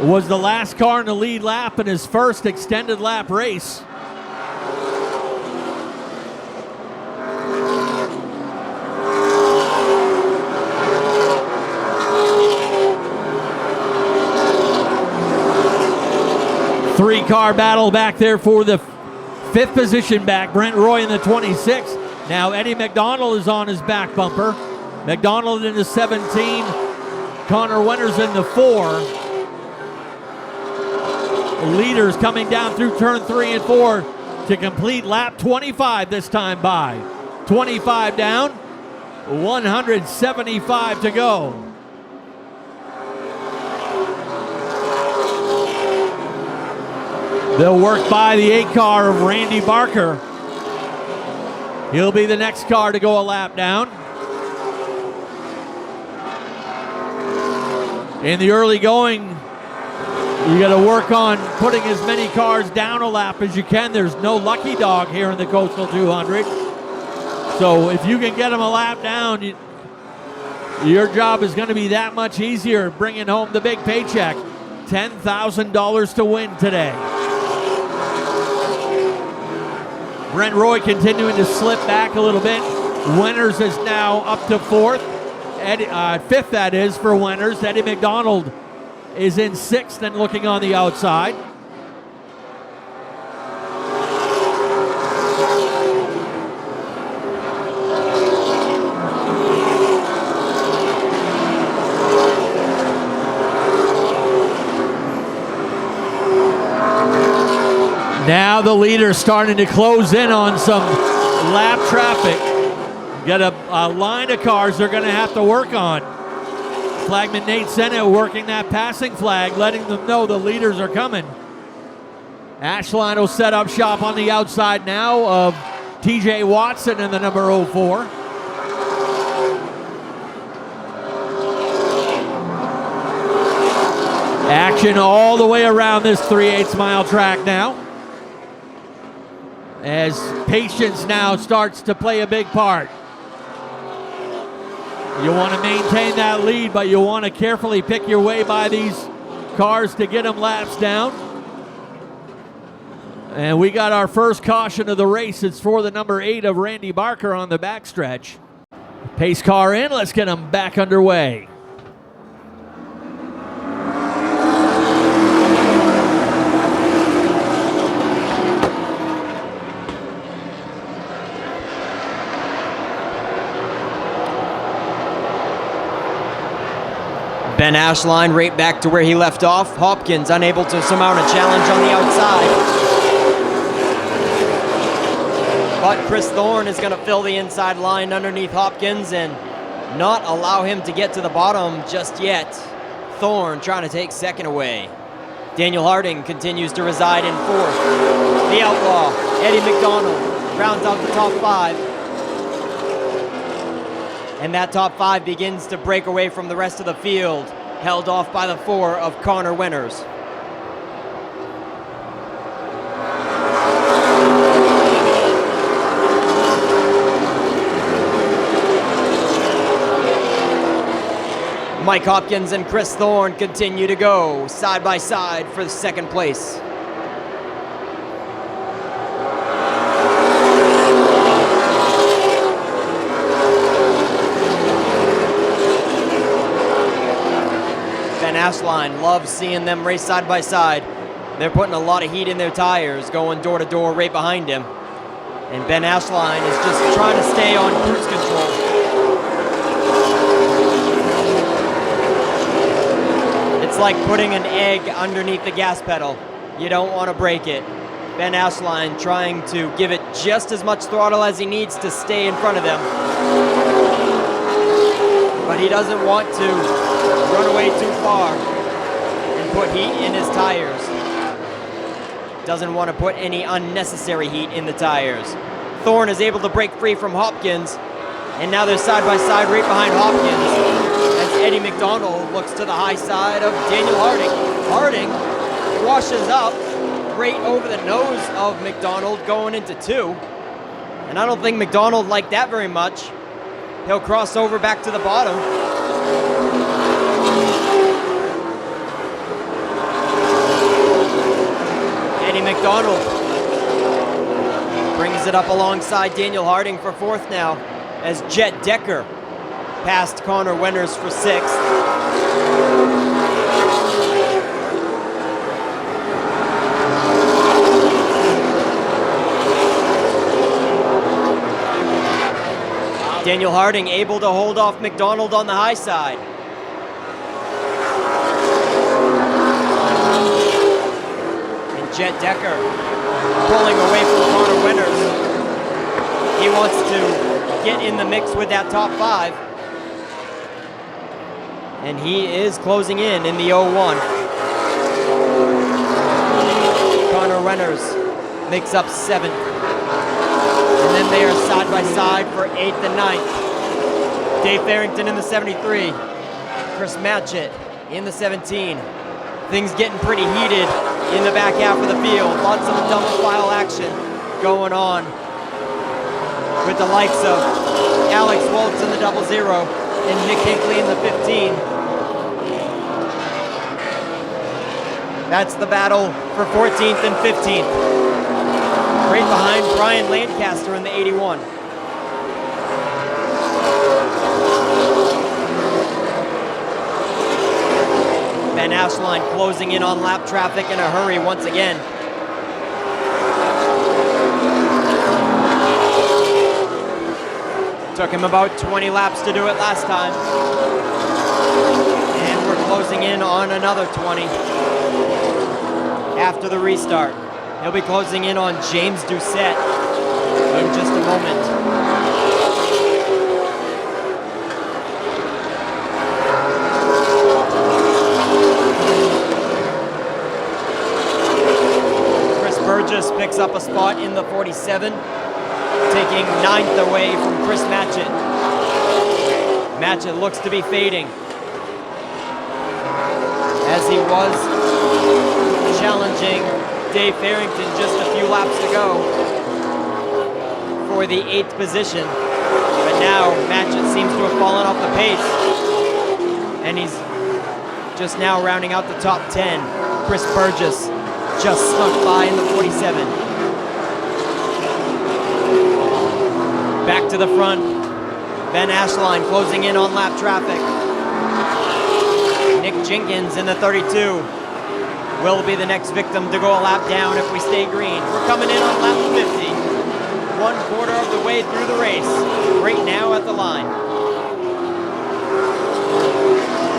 [SPEAKER 10] was the last car in the lead lap in his first extended lap race. Three-car battle back there for the 5th position back. Brent Roy in the 26. Now Eddie McDonald is on his back bumper. McDonald in the 17. Connor Winters in the 4. Leaders coming down through turn 3 and 4 to complete lap 25 this time by. 25 down, 175 to go. They'll work by the 8 car of Randy Barker. He'll be the next car to go a lap down. In the early going, you got to work on putting as many cars down a lap as you can. There's no lucky dog here in the Coastal 200. So if you can get them a lap down, your job is going to be that much easier, bringing home the big paycheck. $10,000 to win today. Brent Roy continuing to slip back a little bit. Wenners is now up to 4th. Fifth, that is, for Wenners. Eddie McDonald is in 6th and looking on the outside. Now the leader's starting to close in on some lap traffic. Got a line of cars they're going to have to work on. Flagman Nate Sennett working that passing flag, letting them know the leaders are coming. Ashline will set up shop on the outside now of TJ Watson in the number 04. Action all the way around this 3/8 mile track now, as patience now starts to play a big part. You want to maintain that lead, but you want to carefully pick your way by these cars to get them laps down. And we got our first caution of the race. It's for the number 8 of Randy Barker on the backstretch. Pace car in, let's get them back underway.
[SPEAKER 11] Ben Ashline right back to where he left off. Hopkins unable to surmount a challenge on the outside. But Chris Thorne is going to fill the inside line underneath Hopkins and not allow him to get to the bottom just yet. Thorne trying to take second away. Daniel Harding continues to reside in 4th. The Outlaw, Eddie McDonald, rounds out the top 5. And that top 5 begins to break away from the rest of the field, held off by the 4 of Connor Wenners. Mike Hopkins and Chris Thorne continue to go side by side for the second place. Ashline loves seeing them race side by side. They're putting a lot of heat in their tires, going door to door right behind him. And Ben Ashline is just trying to stay on cruise control. It's like putting an egg underneath the gas pedal. You don't want to break it. Ben Ashline trying to give it just as much throttle as he needs to stay in front of them. But he doesn't want to run away too far and put heat in his tires. Doesn't want to put any unnecessary heat in the tires. Thorne is able to break free from Hopkins, and now they're side by side right behind Hopkins as Eddie McDonald looks to the high side of Daniel Harding. Harding washes up right over the nose of McDonald going into 2. And I don't think McDonald liked that very much. He'll cross over back to the bottom. Eddie McDonald brings it up alongside Daniel Harding for 4th now, as Jet Decker passed Connor Wenners for 6th. Daniel Harding able to hold off McDonald on the high side. And Jet Decker pulling away from Connor Wenners. He wants to get in the mix with that top 5. And he is closing in the 01. Connor Renners makes up 7th. And then they are side by side for 8th and 9th. Dave Farrington in the 73. Chris Matchett in the 17. Things getting pretty heated in the back half of the field. Lots of double file action going on with the likes of Alex Waltz in the 00 and Nick Hinckley in the 15. That's the battle for 14th and 15th. Right behind Brian Lancaster in the 81. Ben Ashline closing in on lap traffic in a hurry once again. Took him about 20 laps to do it last time. And we're closing in on another 20 after the restart. He'll be closing in on James Doucette in just a moment. Burgess picks up a spot in the 47, taking 9th away from Chris Matchett. Matchett looks to be fading, as he was challenging Dave Farrington just a few laps ago for the 8th position. But now Matchett seems to have fallen off the pace, and he's just now rounding out the top 10. Chris Burgess just snuck by in the 47. Back to the front. Ben Ashline closing in on lap traffic. Nick Jenkins in the 32 will be the next victim to go a lap down if we stay green. We're coming in on lap 50. 1/4 of the way through the race. Right now at the line.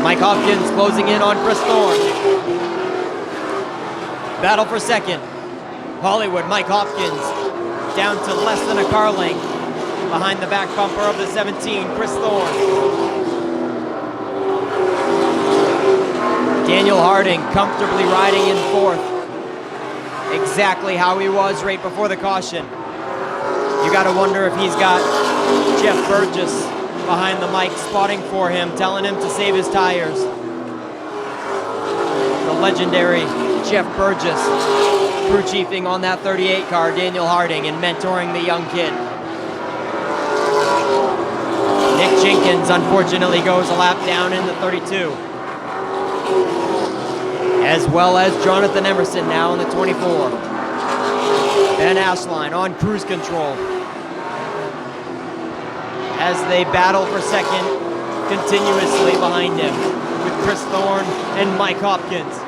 [SPEAKER 11] Mike Hopkins closing in on Chris Thorne. Battle for second. Hollywood, Mike Hopkins, down to less than a car length behind the back bumper of the 17, Chris Thorne. Daniel Harding comfortably riding in 4th. Exactly how he was right before the caution. You gotta wonder if he's got Jeff Burgess behind the mic spotting for him, telling him to save his tires. The legendary Jeff Burgess, crew chiefing on that 38 car, Daniel Harding, and mentoring the young kid. Nick Jenkins, unfortunately, goes a lap down in the 32. As well as Jonathan Emerson now in the 24. Ben Ashline on cruise control as they battle for second continuously behind him with Chris Thorne and Mike Hopkins.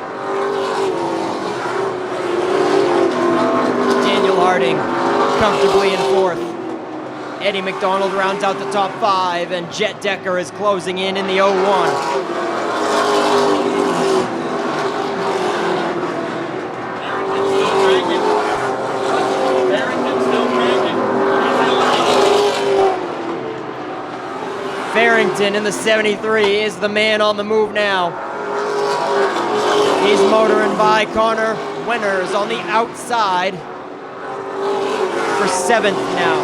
[SPEAKER 11] Daniel Harding comfortably in 4th. Eddie McDonald rounds out the top 5, and Jet Decker is closing in the 01. Farrington in the 73 is the man on the move now. He's motoring by Connor Winners on the outside for 7th now.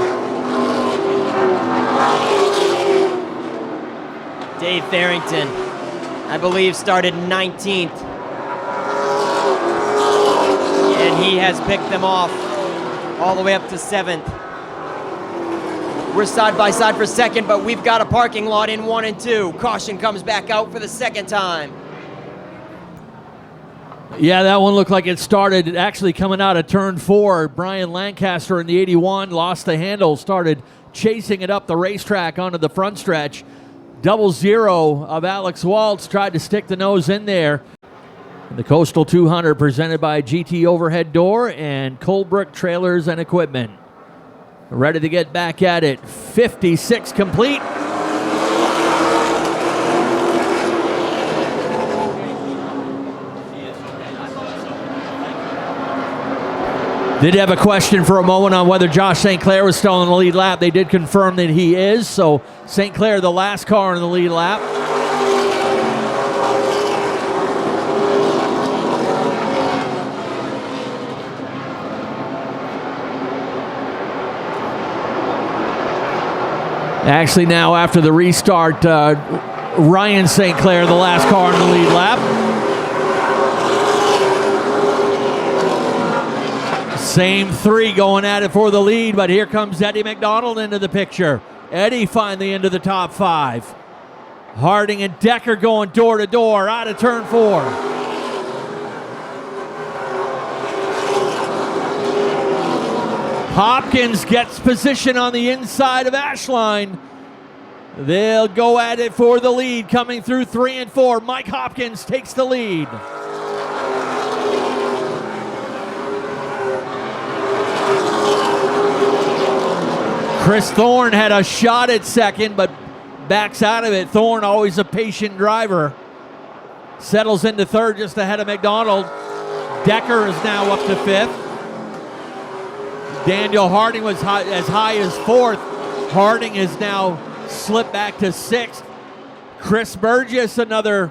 [SPEAKER 11] Dave Farrington, I believe, started 19th. And he has picked them off all the way up to 7th. We're side by side for second, but we've got a parking lot in 1 and 2. Caution comes back out for the second time.
[SPEAKER 10] Yeah, that one looked like it started actually coming out of turn 4. Brian Lancaster in the 81 lost the handle, started chasing it up the racetrack onto the front stretch. 00 of Alex Waltz tried to stick the nose in there. And the Coastal 200 presented by GT Overhead Door and Coldbrook Trailers and Equipment. Ready to get back at it. 56 complete. Did have a question for a moment on whether Josh St. Clair was still in the lead lap. They did confirm that he is, so St. Clair, the last car in the lead lap. Actually, now after the restart, Ryan St. Clair, the last car in the lead lap. Same three going at it for the lead, but here comes Eddie McDonald into the picture. Eddie finally into the top 5. Harding and Decker going door to door out of turn 4. Hopkins gets position on the inside of Ashline. They'll go at it for the lead coming through 3 and 4. Mike Hopkins takes the lead. Chris Thorne had a shot at second, but backs out of it. Thorne, always a patient driver. Settles into third just ahead of McDonald. Decker is now up to 5th. Daniel Harding was as high as 4th. Harding is now slipped back to 6th. Chris Burgess, another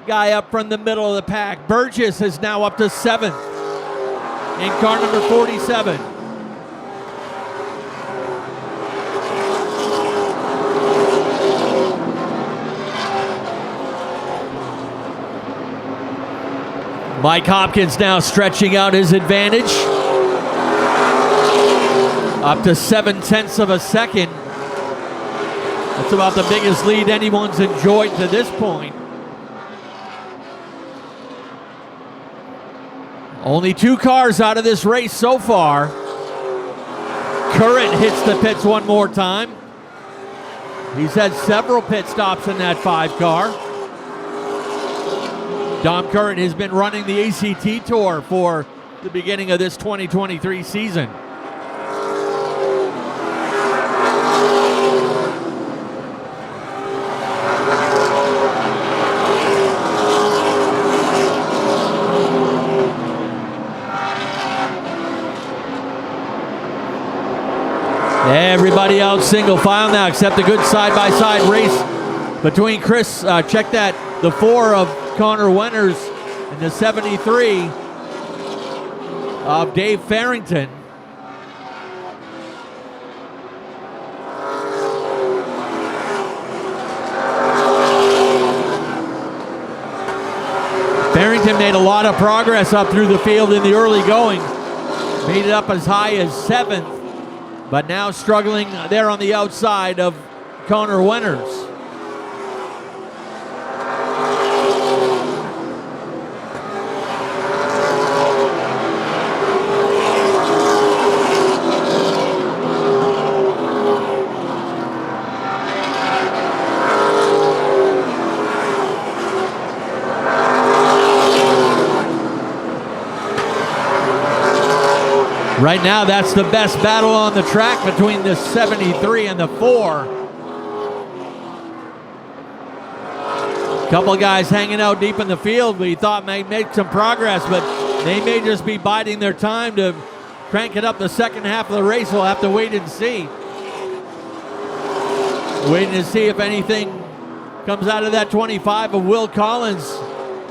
[SPEAKER 10] guy up from the middle of the pack. Burgess is now up to 7th in car number 47. Mike Hopkins now stretching out his advantage. Up to 7/10 of a second. That's about the biggest lead anyone's enjoyed to this point. Only 2 cars out of this race so far. Current hits the pits one more time. He's had several pit stops in that 5 car. Dom Curran has been running the ACT Tour for the beginning of this 2023 season. Everybody out single file now except a good side-by-side race between Chris, check that, the 4 of Connor Wenners and the 73 of Dave Farrington. Farrington made a lot of progress up through the field in the early going. Made it up as high as 7th, but now struggling there on the outside of Connor Wenners. Right now, that's the best battle on the track between the 73 and the 4. Couple of guys hanging out deep in the field. We thought may make some progress, but they may just be biding their time to crank it up the second half of the race. We'll have to wait and see. Waiting to see if anything comes out of that 25 of Will Collins.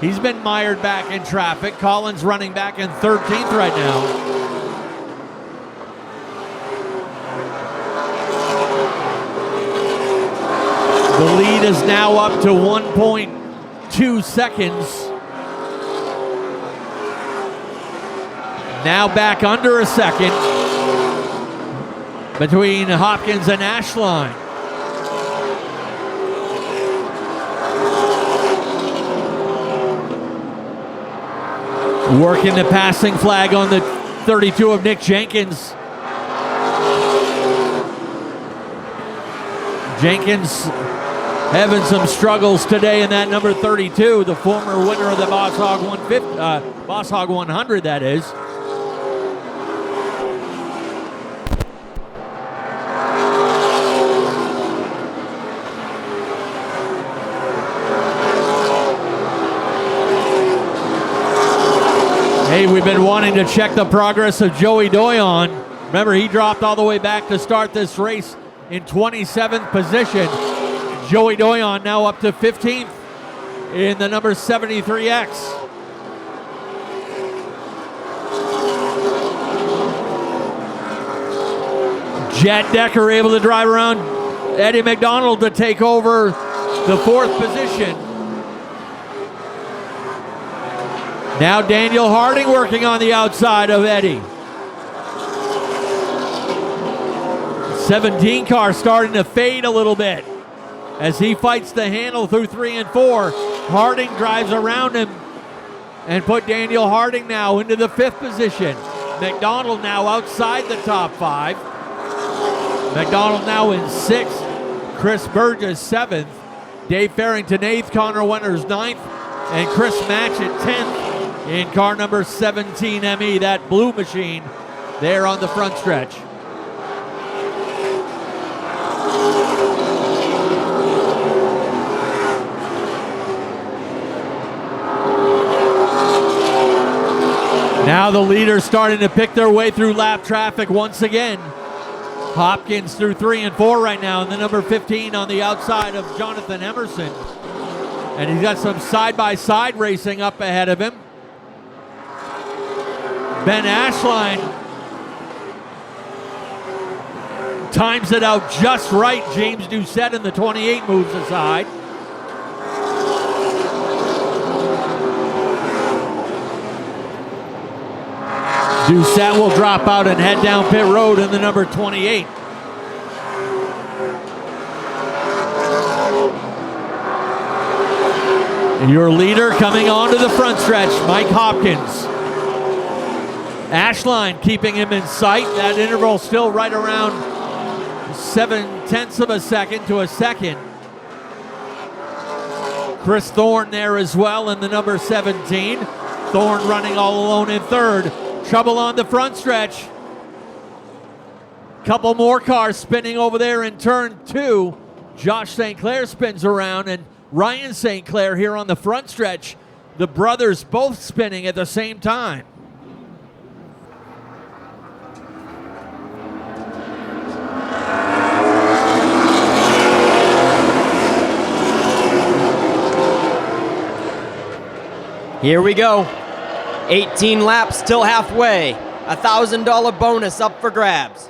[SPEAKER 10] He's been mired back in traffic. Collins running back in 13th right now. The lead is now up to 1.2 seconds. Now back under a second between Hopkins and Ashline. Working the passing flag on the 32 of Nick Jenkins. Jenkins having some struggles today in that number 32, the former winner of the Boss Hog 100, that is. Hey, we've been wanting to check the progress of Joey Doyon. Remember, he dropped all the way back to start this race in 27th position. Joey Doyon now up to 15th in the number 73X. Jet Decker able to drive around Eddie McDonald to take over the 4th position. Now Daniel Harding working on the outside of Eddie. 17 car starting to fade a little bit as he fights the handle through 3 and 4. Harding drives around him and put Daniel Harding now into the 5th position. McDonald now outside the top 5. McDonald now in 6th. Chris Burgess 7th. Dave Farrington 8th. Connor Winters 9th. And Chris Matchett 10th in car number 17 ME, that blue machine there on the front stretch. Now the leaders starting to pick their way through lap traffic once again. Hopkins through 3 and 4 right now, and the number 15 on the outside of Jonathan Emerson. And he's got some side-by-side racing up ahead of him. Ben Ashline times it out just right. James Doucette in the 28 moves aside. Doucette will drop out and head down pit road in the number 28. Your leader coming onto the front stretch, Mike Hopkins. Ashline keeping him in sight. That interval still right around 0.7 of a second to a second. Chris Thorne there as well in the number 17. Thorne running all alone in 3rd. Trouble on the front stretch. Couple more cars spinning over there in turn 2. Josh St. Clair spins around, and Ryan St. Clair here on the front stretch. The brothers both spinning at the same time.
[SPEAKER 11] Here we go. 18 laps till halfway. $1,000 bonus up for grabs.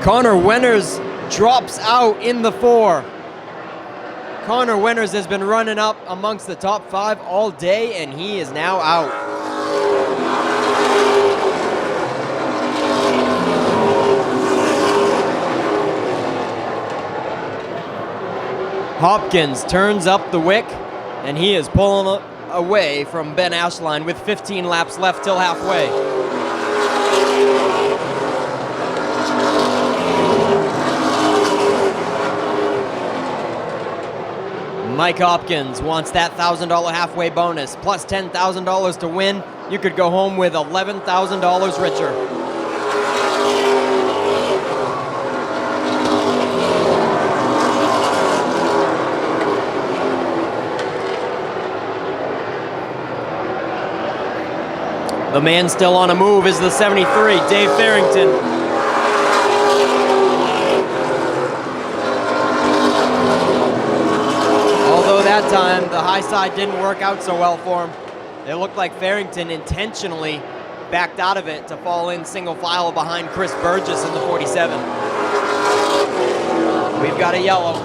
[SPEAKER 11] Connor Winters drops out in the 4. Connor Winters has been running up amongst the top 5 all day, and he is now out. Hopkins turns up the wick, and he is pulling away from Ben Ashline with 15 laps left till halfway. Mike Hopkins wants that $1,000 halfway bonus, plus $10,000 to win. You could go home with $11,000 richer. The man still on a move is the 73, Dave Farrington. Although that time, the high side didn't work out so well for him. It looked like Farrington intentionally backed out of it to fall in single file behind Chris Burgess in the 47. We've got a yellow.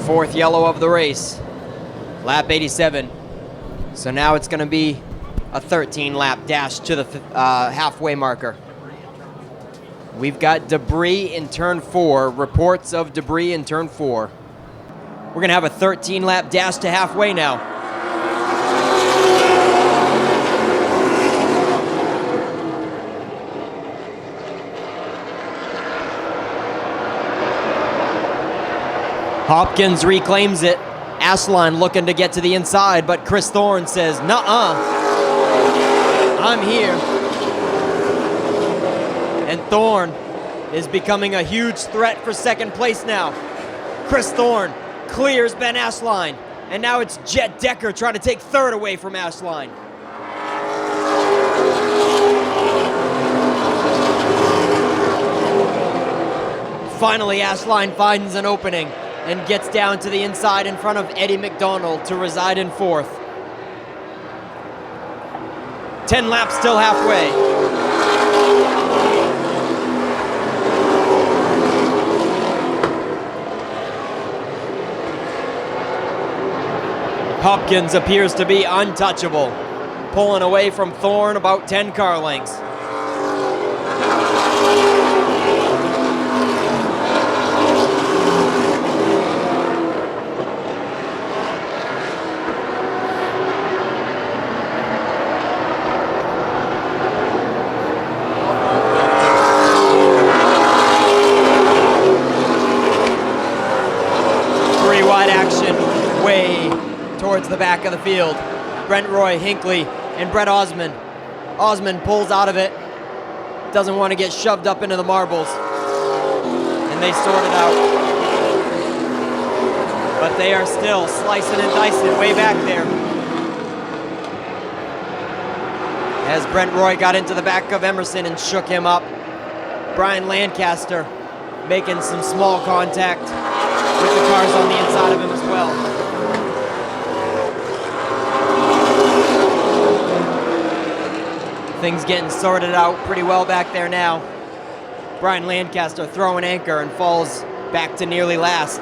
[SPEAKER 11] 4th yellow of the race. Lap 87. So now it's going to be a 13-lap dash to the halfway marker. We've got debris in turn 4. Reports of debris in turn 4. We're going to have a 13-lap dash to halfway now. Hopkins reclaims it. Ashline looking to get to the inside, but Chris Thorne says, nuh-uh, I'm here. And Thorne is becoming a huge threat for second place now. Chris Thorne clears Ben Ashline, and now it's Jet Decker trying to take 3rd away from Ashline. Finally, Ashline finds an opening. and gets down to the inside in front of Eddie McDonald to reside in 4th. 10 laps still halfway. Hopkins appears to be untouchable, pulling away from Thorne about 10 car lengths. Three wide action way towards the back of the field. Brent Roy, Hinckley, and Brett Osmond. Osmond pulls out of it, doesn't want to get shoved up into the marbles, and they sort it out. But they are still slicing and dicing way back there. As Brent Roy got into the back of Emerson and shook him up, Brian Lancaster making some small contact with the cars on the inside of him as well. Things getting sorted out pretty well back there now. Brian Lancaster throwing anchor and falls back to nearly last.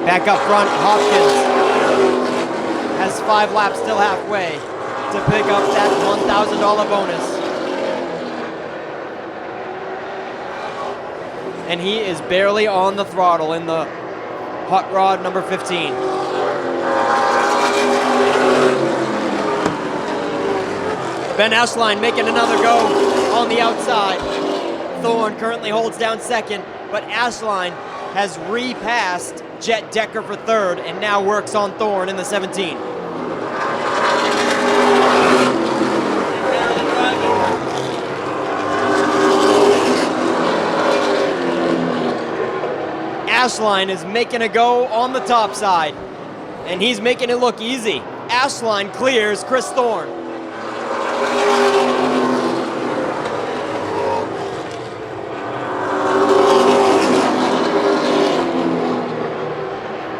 [SPEAKER 11] Back up front, Hopkins has 5 laps still halfway to pick up that $1,000 bonus. And he is barely on the throttle in the hot rod number 15. Ben Ashline making another go on the outside. Thorne currently holds down second, but Ashline has repassed Jet Decker for third and now works on Thorne in the 17. Ashline is making a go on the top side, and he's making it look easy. Ashline clears Chris Thorne.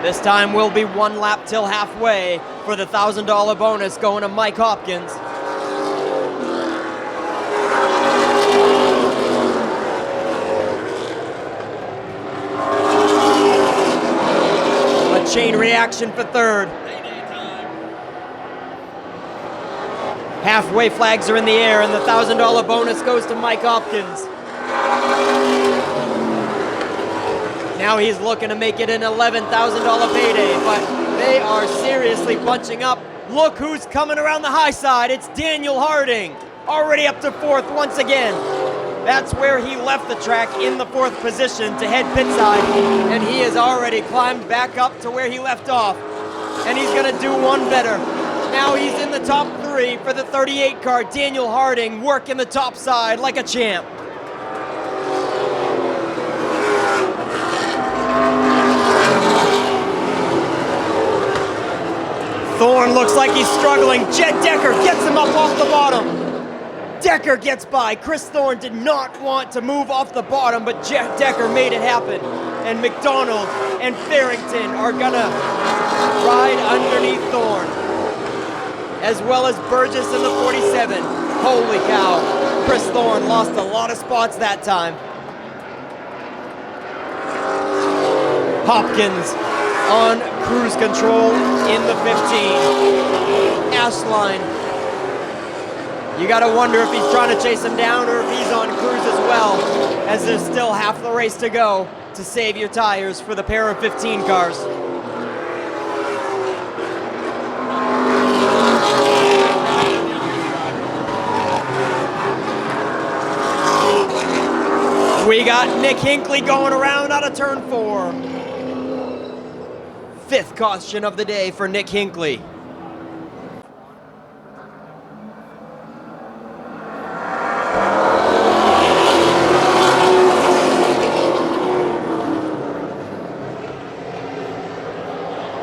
[SPEAKER 11] This time will be 1 lap till halfway for the $1,000 bonus going to Mike Hopkins. A chain reaction for third. Halfway flags are in the air and the $1,000 bonus goes to Mike Hopkins. Now he's looking to make it an $11,000 payday, but they are seriously bunching up. Look who's coming around the high side. It's Daniel Harding, already up to 4th once again. That's where he left the track, in the 4th position to head pit side, and he has already climbed back up to where he left off. And he's gonna do one better. Now he's in the top 3 for the 38 car. Daniel Harding working the top side like a champ. Thorne looks like he's struggling. Jet Decker gets him up off the bottom. Decker gets by. Chris Thorne did not want to move off the bottom, but Jet Decker made it happen. And McDonald and Farrington are gonna ride underneath Thorne, as well as Burgess in the 47. Holy cow. Chris Thorne lost a lot of spots that time. Hopkins on cruise control in the 15. Ashline, you gotta wonder if he's trying to chase him down or if he's on cruise as well, as there's still half the race to go to save your tires for the pair of 15 cars. We got Nick Hinckley going around out of turn 4. 5th caution of the day for Nick Hinckley.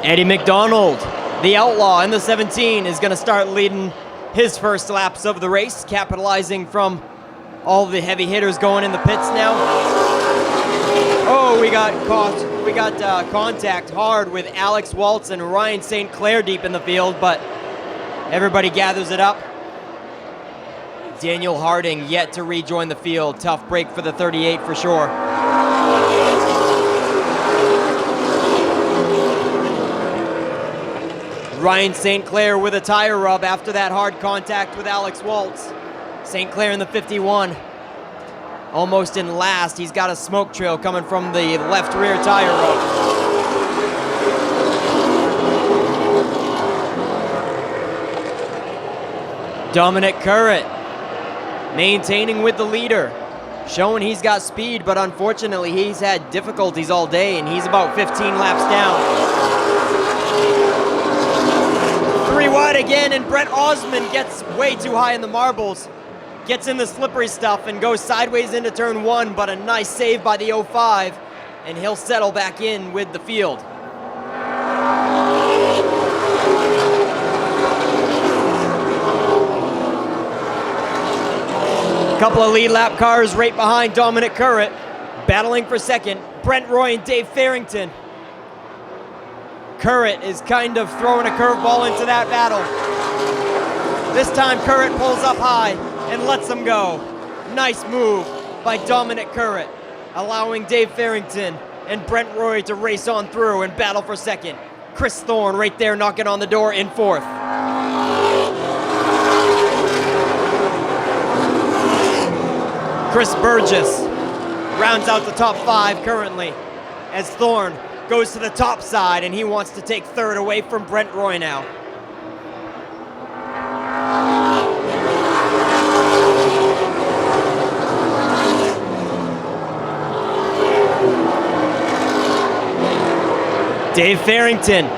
[SPEAKER 11] Eddie McDonald, the outlaw in the 17, is going to start leading his first laps of the race, capitalizing from all the heavy hitters going in the pits now. Oh, we got contact hard with Alex Waltz and Ryan St. Clair deep in the field, but everybody gathers it up. Daniel Harding yet to rejoin the field. Tough break for the 38 for sure. Ryan St. Clair with a tire rub after that hard contact with Alex Waltz. St. Clair in the 51. Almost in last. He's got a smoke trail coming from the left rear tire rub. Dominic Currett maintaining with the leader, showing he's got speed, but unfortunately he's had difficulties all day and he's about 15 laps down. 3 wide again, and Brett Osmond gets way too high in the marbles. Gets in the slippery stuff and goes sideways into turn 1, but a nice save by the 05, and he'll settle back in with the field. Couple of lead lap cars right behind Dominic Currett, battling for second. Brent Roy and Dave Farrington. Currett is kind of throwing a curveball into that battle. This time Currett pulls up high and lets him go. Nice move by Dominic Currett, allowing Dave Farrington and Brent Roy to race on through and battle for second. Chris Thorne right there knocking on the door in fourth. Chris Burgess rounds out the top 5 currently as Thorne goes to the top side and he wants to take third away from Brent Roy now. Dave Farrington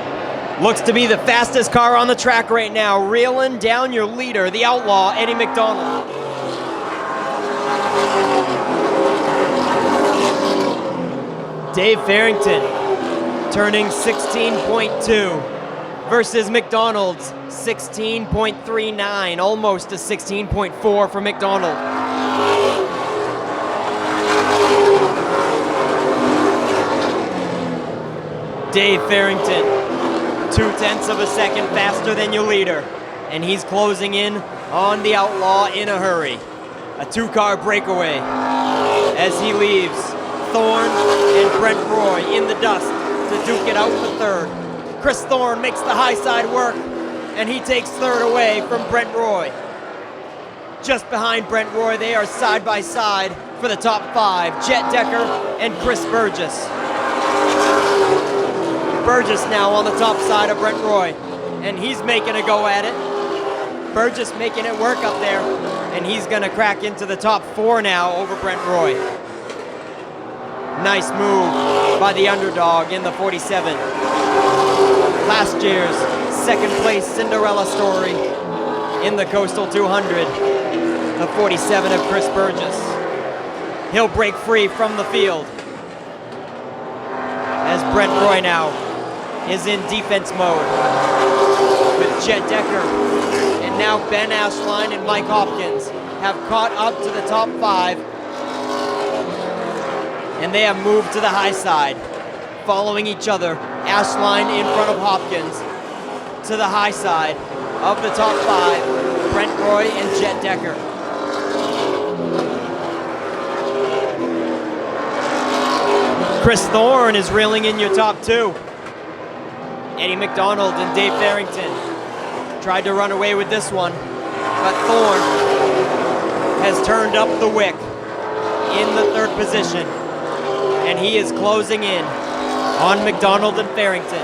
[SPEAKER 11] looks to be the fastest car on the track right now, reeling down your leader, the outlaw, Eddie McDonald. Dave Farrington turning 16.2 versus McDonald's 16.39, almost a 16.4 for McDonald. Dave Farrington, 0.2 of a second faster than your leader, and he's closing in on the outlaw in a hurry. A 2-car breakaway as he leaves Thorne and Brent Roy in the dust to duke it out for third. Chris Thorne makes the high side work, and he takes third away from Brent Roy. Just behind Brent Roy, they are side by side for the top 5, Jet Decker and Chris Burgess. Burgess now on the top side of Brent Roy, and he's making a go at it. Burgess making it work up there, and he's gonna crack into the top 4 now over Brent Roy. Nice move by the underdog in the 47. Last year's second place Cinderella story in the Coastal 200, the 47 of Chris Burgess. He'll break free from the field as Brent Roy now is in defense mode with Jet Decker, and now Ben Ashline and Mike Hopkins have caught up to the top 5, and they have moved to the high side, following each other. Ashline in front of Hopkins to the high side of the top 5, Brent Roy and Jet Decker. Chris Thorne is reeling in your top 2. Eddie McDonald and Dave Farrington tried to run away with this one, but Thorne has turned up the wick in the 3rd position, and he is closing in on McDonald and Farrington.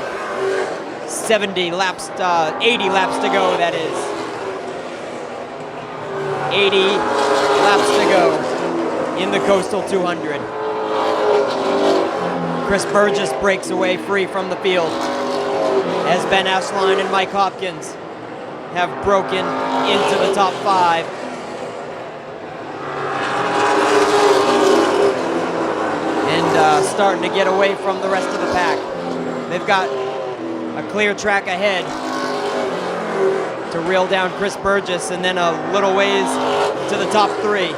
[SPEAKER 11] 80 laps to go, that is. 80 laps to go in the Coastal 200. Chris Burgess breaks away free from the field as Ben Ashline and Mike Hopkins have broken into the top 5. And starting to get away from the rest of the pack. They've got a clear track ahead to reel down Chris Burgess, and then a little ways to the top 3.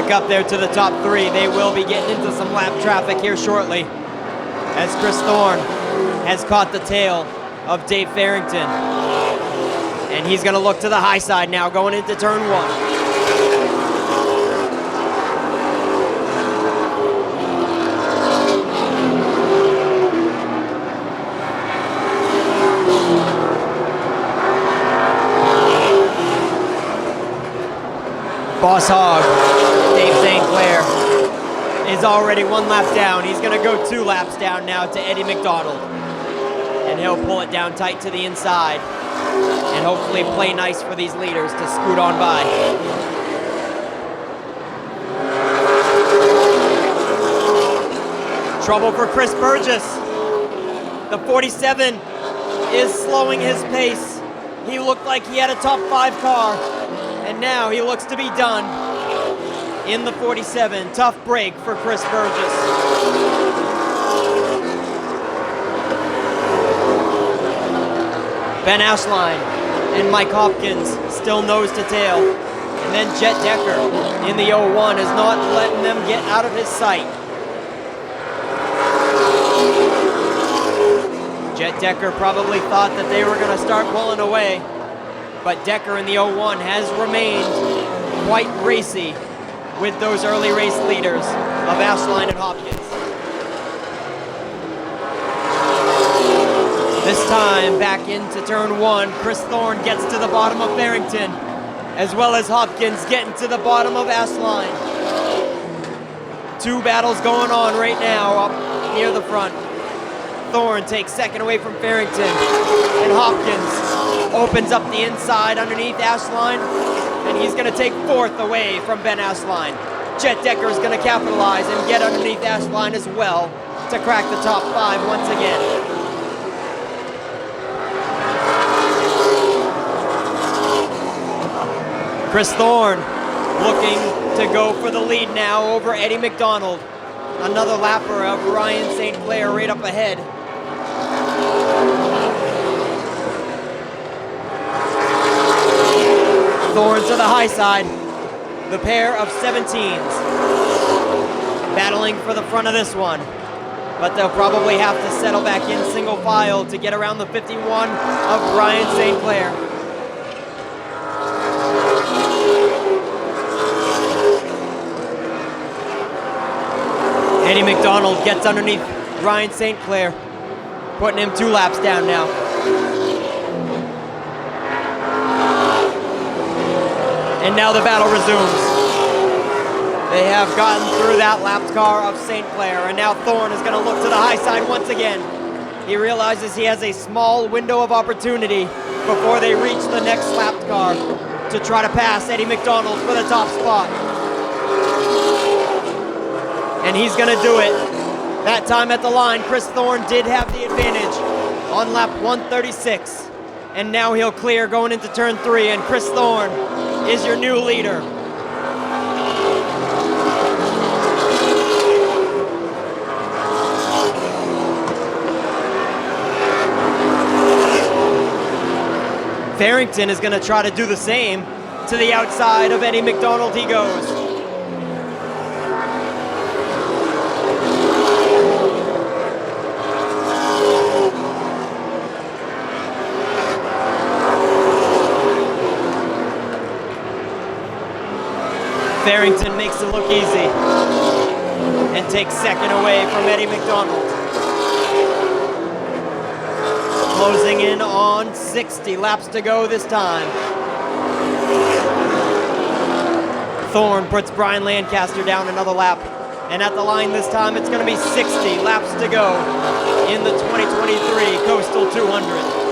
[SPEAKER 11] back up there to the top 3. They will be getting into some lap traffic here shortly as Chris Thorne has caught the tail of Dave Farrington. And he's going to look to the high side now going into turn 1. Boss Hog, Dave St. Clair, is already 1 lap down. He's going to go 2 laps down now to Eddie McDonald. And he'll pull it down tight to the inside and hopefully play nice for these leaders to scoot on by. Trouble for Chris Burgess. The 47 is slowing his pace. He looked like he had a top 5 car. And now he looks to be done in the 47. Tough break for Chris Burgess. Ben Ashline and Mike Hopkins still nose to tail. And then Jet Decker in the 01 is not letting them get out of his sight. Jet Decker probably thought that they were going to start pulling away. But Decker in the 01 has remained quite racy with those early race leaders of Ashline and Hopkins. This time back into turn 1, Chris Thorne gets to the bottom of Farrington, as well as Hopkins getting to the bottom of Ashline. 2 battles going on right now up near the front. Thorne takes second away from Farrington, and Hopkins opens up the inside underneath Ashline, and he's going to take 4th away from Ben Ashline. Jet Decker is going to capitalize and get underneath Ashline as well to crack the top 5 once again. Chris Thorne looking to go for the lead now over Eddie McDonald. Another lapper of Ryan St. Clair right up ahead. Thorne to the high side. The pair of 17s battling for the front of this one. But they'll probably have to settle back in single file to get around the 51 of Ryan St. Clair. Eddie McDonald gets underneath Ryan St. Clair, putting him 2 laps down now. And now the battle resumes. They have gotten through that lapped car of St. Clair, and now Thorne is going to look to the high side once again. He realizes he has a small window of opportunity before they reach the next lapped car to try to pass Eddie McDonald for the top spot. And he's going to do it. That time at the line, Chris Thorne did have the advantage on lap 136. And now he'll clear going into turn 3, and Chris Thorne is your new leader. Farrington is going to try to do the same. To the outside of Eddie McDonald he goes. Farrington makes it look easy and takes second away from Eddie McDonald. Closing in on 60 laps to go this time. Thorne puts Brian Lancaster down another lap. And at the line this time, it's going to be 60 laps to go in the 2023 Coastal 200.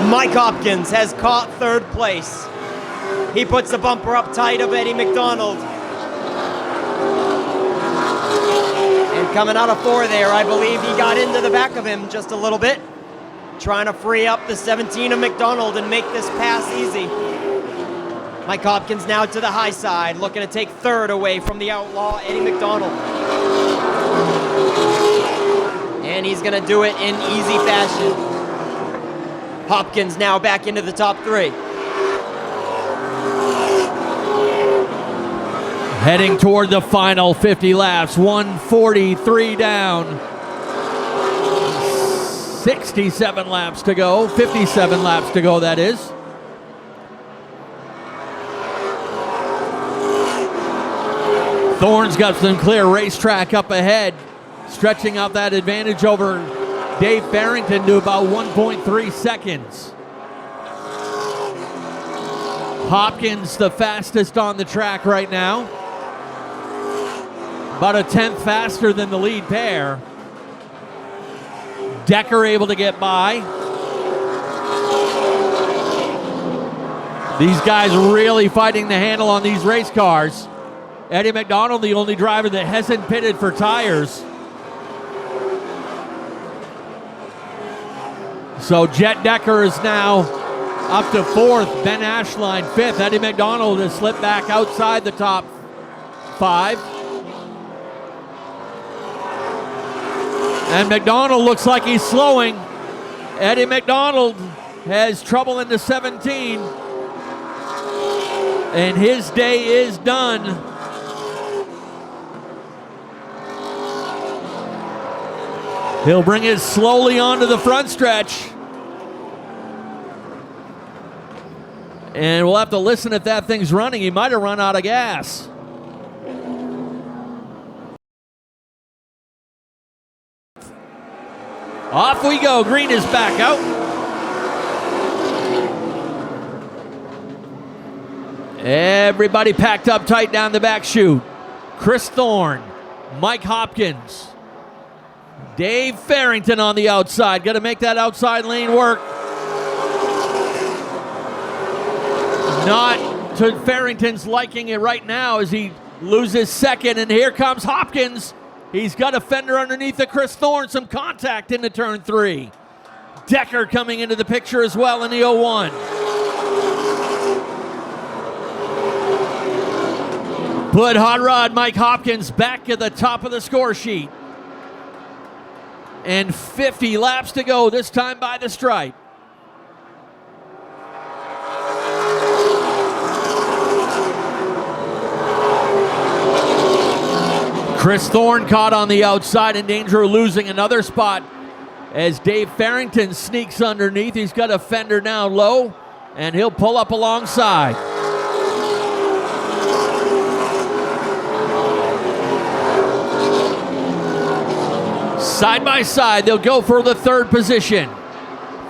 [SPEAKER 11] Mike Hopkins has caught 3rd place. He puts the bumper up tight of Eddie McDonald. And coming out of 4 there, I believe he got into the back of him just a little bit, trying to free up the 17 of McDonald and make this pass easy. Mike Hopkins now to the high side, looking to take 3rd away from the outlaw Eddie McDonald. And he's going to do it in easy fashion. Hopkins now back into the top 3.
[SPEAKER 10] Heading toward the final 50 laps, 143 down. 67 laps to go, 57 laps to go, that is. Thorne's got some clear racetrack up ahead, stretching out that advantage over Dave Farrington to about 1.3 seconds. Hopkins the fastest on the track right now. About a tenth faster than the lead pair. Decker able to get by. These guys really fighting the handle on these race cars. Eddie McDonald, the only driver that hasn't pitted for tires. So Jet Decker is now up to 4th. Ben Ashline 5th. Eddie McDonald has slipped back outside the top 5. And McDonald looks like he's slowing. Eddie McDonald has trouble into 17. And his day is done. He'll bring it slowly onto the front stretch. And we'll have to listen if that thing's running. He might have run out of gas. Off we go. Green is back out. Everybody packed up tight down the back chute. Chris Thorne, Mike Hopkins, Dave Farrington on the outside. Got to make that outside lane work. Not to Farrington's liking it right now as he loses second. And here comes Hopkins. He's got a fender underneath the Chris Thorne. Some contact into turn 3. Decker coming into the picture as well in the 01. Put Hot Rod Mike Hopkins back at the top of the score sheet. And 50 laps to go, this time by the stripe. Chris Thorne caught on the outside in danger of losing another spot as Dave Farrington sneaks underneath. He's got a fender down low, and he'll pull up alongside. Side by side, they'll go for the 3rd position.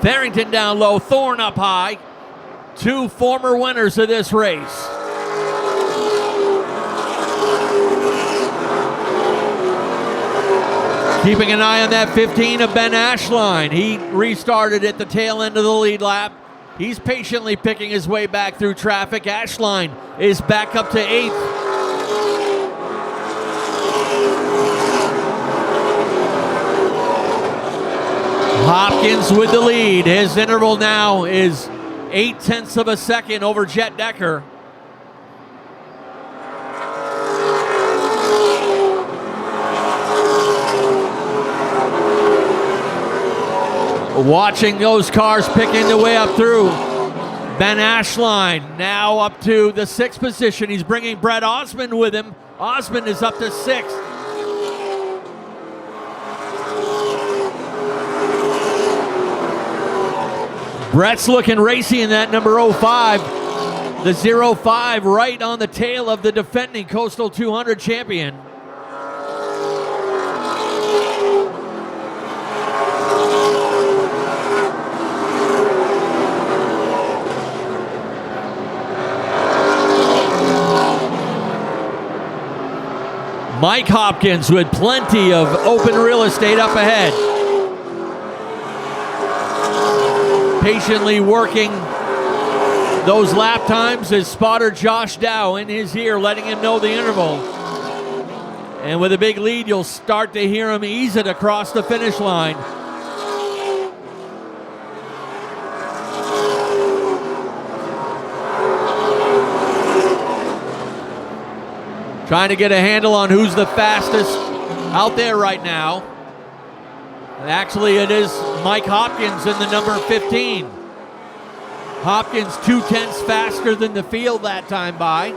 [SPEAKER 10] Farrington down low, Thorne up high. 2 former winners of this race. Keeping an eye on that 15 of Ben Ashline. He restarted at the tail end of the lead lap. He's patiently picking his way back through traffic. Ashline is back up to 8th. Hopkins with the lead. His interval now is 0.8 of a second over Jet Decker. Watching those cars picking their way up through. Ben Ashline now up to the 6th position. He's bringing Brett Osmond with him. Osmond is up to 6th. Brett's looking racy in that number 05. The 05 right on the tail of the defending Coastal 200 champion. Mike Hopkins with plenty of open real estate up ahead. Patiently working those lap times is spotter Josh Dow in his ear, letting him know the interval. And with a big lead, you'll start to hear him ease it across the finish line. Trying to get a handle on who's the fastest out there right now. Actually, it is Mike Hopkins in the number 15. Hopkins 0.2 faster than the field that time by.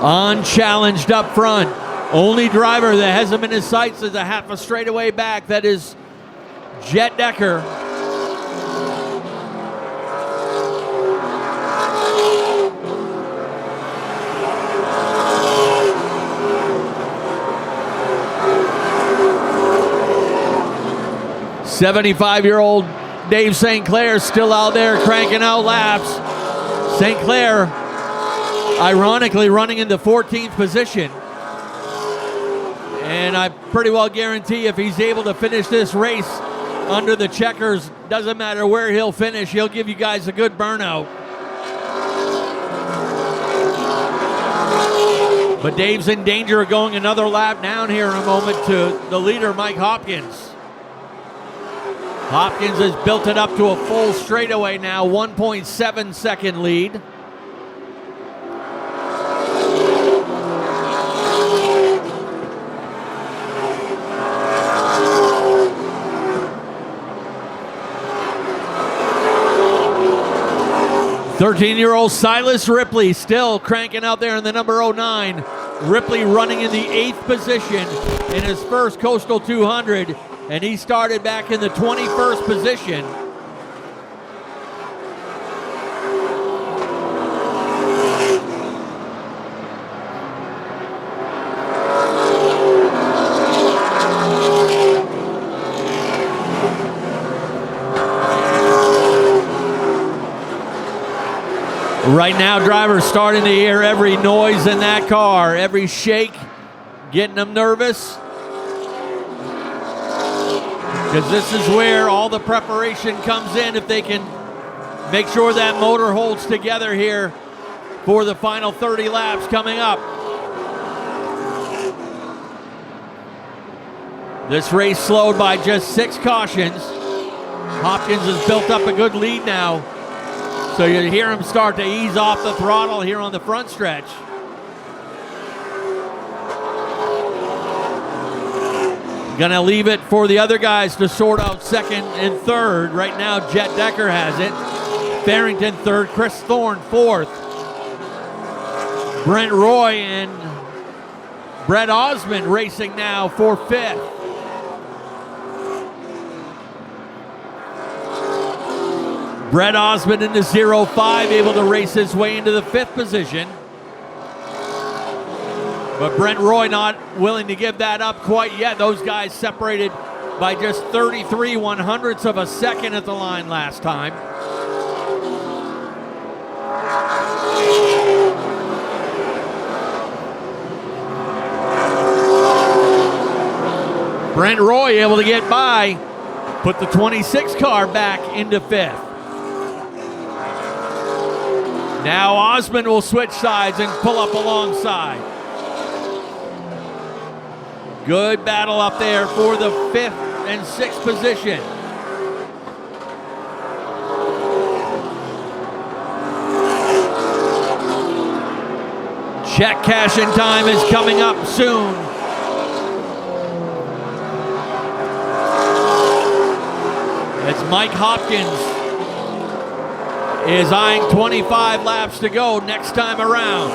[SPEAKER 10] Unchallenged up front. Only driver that has him in his sights is a half a straightaway back. That is Jet Decker. '75-year-old Dave St. Clair still out there cranking out laps. St. Clair, ironically, running in the 14th position. And I pretty well guarantee if he's able to finish this race under the checkers, doesn't matter where he'll finish, he'll give you guys a good burnout. But Dave's in danger of going another lap down here in a moment to the leader, Mike Hopkins. Hopkins has built it up to a full straightaway now, 1.7 second lead. '13-year-old Silas Ripley still cranking out there in the number 09. Ripley running in the 8th position in his first Coastal 200, and he started back in the 21st position. Right now, drivers starting to hear every noise in that car, every shake, getting them nervous. Because this is where all the preparation comes in, if they can make sure that motor holds together here for the final 30 laps coming up. This race slowed by just 6 cautions. Hopkins has built up a good lead now. So you hear him start to ease off the throttle here on the front stretch. Gonna leave it for the other guys to sort out second and third. Right now, Jet Decker has it. Farrington third, Chris Thorne fourth. Brent Roy and Brett Osmond racing now for fifth. Brett Osmond in the 05, able to race his way into the 5th position. But Brent Roy not willing to give that up quite yet. Those guys separated by just 33 100ths of a second at the line last time. Brent Roy able to get by, put the 26 car back into 5th. Now Osmond will switch sides and pull up alongside. Good battle up there for the 5th and 6th position. Check cashing time is coming up soon. It's Mike Hopkins is eyeing 25 laps to go next time around.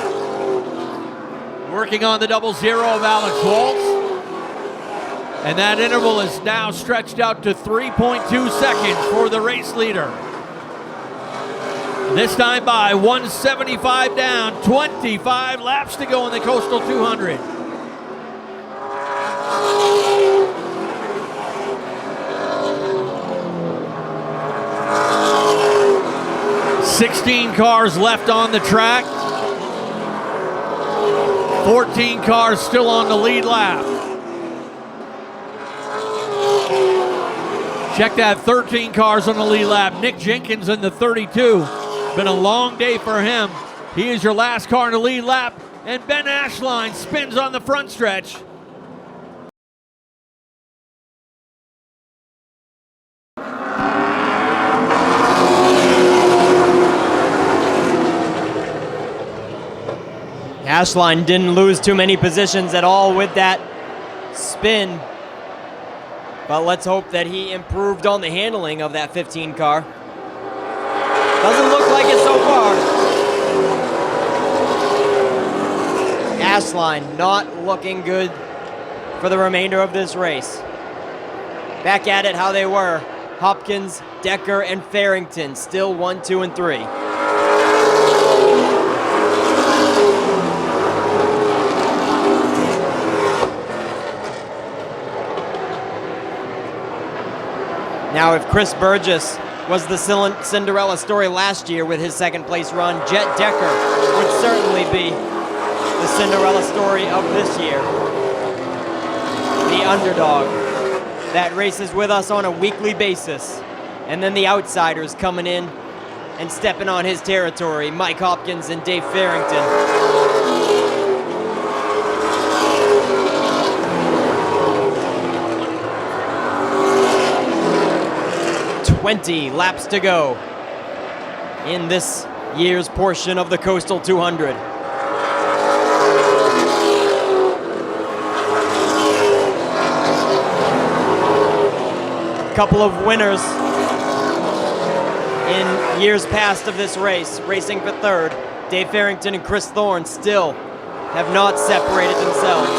[SPEAKER 10] Working on the 0-0 of Alex Waltz. And that interval is now stretched out to 3.2 seconds for the race leader. This time by 175 down, 25 laps to go in the Coastal 200. $16 cars left on the track. 14 cars still on the lead lap. Check that, 13 cars on the lead lap. Nick Jenkins in the 32. Been a long day for him. He is your last car in the lead lap. And Ben Ashline spins on the front stretch.
[SPEAKER 11] Ashline didn't lose too many positions at all with that spin, but let's hope that he improved on the handling of that 15 car. Doesn't look like it so far. Ashline not looking good for the remainder of this race. Back at it how they were. Hopkins, Decker, and Farrington still 1, 2, and 3. Now, if Chris Burgess was the Cinderella story last year with his second place run, Jet Decker would certainly be the Cinderella story of this year. The underdog that races with us on a weekly basis. And then the outsiders coming in and stepping on his territory, Mike Hopkins and Dave Farrington. 20 laps to go in this year's portion of the Coastal 200. Couple of winners in years past of this race, racing for third. Dave Farrington and Chris Thorne still have not separated themselves.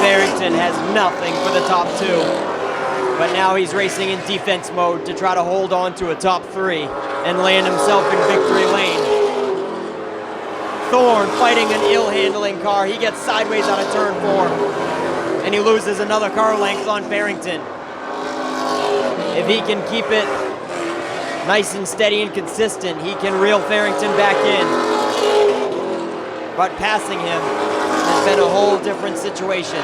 [SPEAKER 11] Farrington has nothing for the top two, but now he's racing in defense mode to try to hold on to a top three and land himself in victory lane. Thorne fighting an ill-handling car. He gets sideways out of turn 4, and he loses another car length on Farrington. If he can keep it nice and steady and consistent, he can reel Farrington back in. But passing him has been a whole different situation.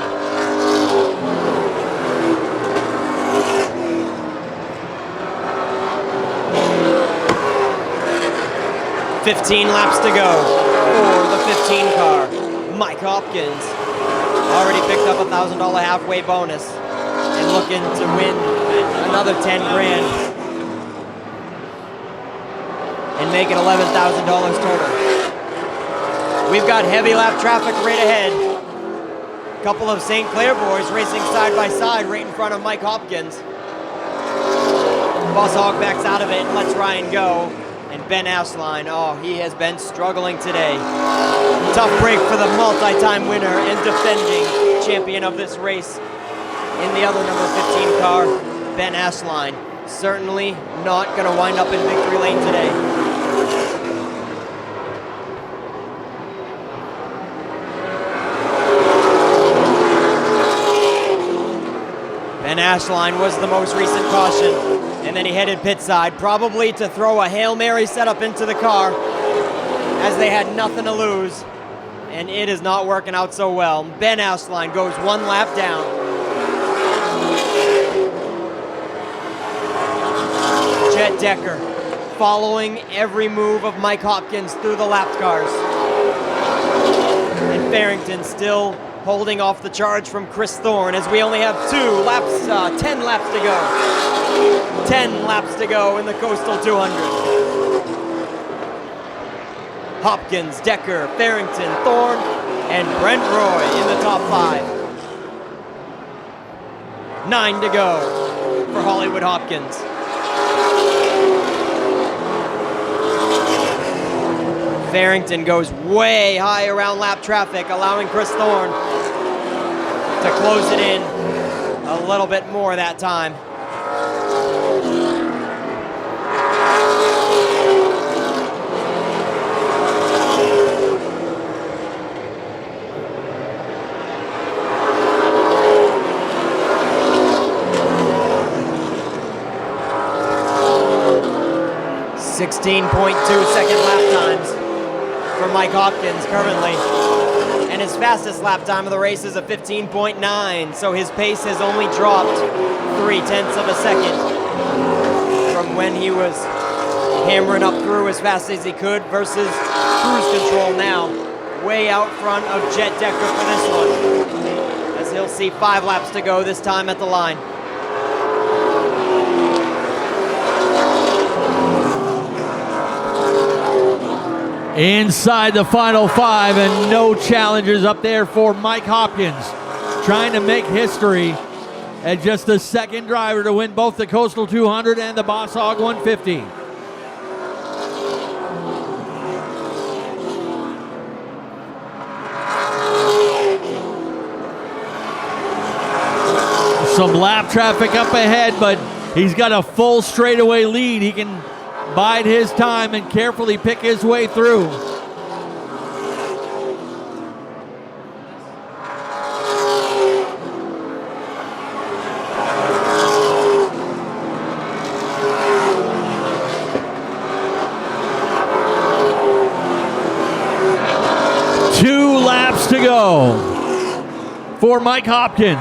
[SPEAKER 11] "15 laps to go for the 15 car. Mike Hopkins already picked up a $1,000 halfway bonus and looking to win another 10 grand and make it $11,000 total. We've got heavy lap traffic right ahead. A couple of St. Clair boys racing side by side right in front of Mike Hopkins. Boss Hog backs out of it and lets Ryan go. And Ben Ashline, oh, he has been struggling today. Tough break for the multi-time winner and defending champion of this race in the other number 15 car, Ben Ashline. Certainly not going to wind up in victory lane today. Ben Ashline was the most recent caution, and then he headed pit side, probably to throw a Hail Mary setup into the car, as they had nothing to lose, and it is not working out so well. Ben Ashline goes one lap down. Jet Decker following every move of Mike Hopkins through the lap cars. And Farrington still holding off the charge from Chris Thorne as we only have 10 laps to go. 10 laps to go in the Coastal 200. Hopkins, Decker, Farrington, Thorne, and Brent Roy in the top 5. 9 to go for Hollywood Hopkins. Farrington goes way high around lap traffic, allowing Chris Thorne to close it in a little bit more that time. .2-second lap times for Mike Hopkins currently. And his fastest lap time of the race is a 15.9, so his pace has only dropped 0.3 of a second from when he was hammering up through as fast as he could versus cruise control now. Way out front of Jet Decker for this one, as he'll see 5 laps to go this time at the line.
[SPEAKER 10] inside the final 5, and no challengers up there for Mike Hopkins, trying to make history as just the second driver to win both the Coastal 200 and the Boss Hog 150. Some lap traffic up ahead, but he's got a full straightaway lead. He can bide his time and carefully pick his way through. Two laps to go for Mike Hopkins.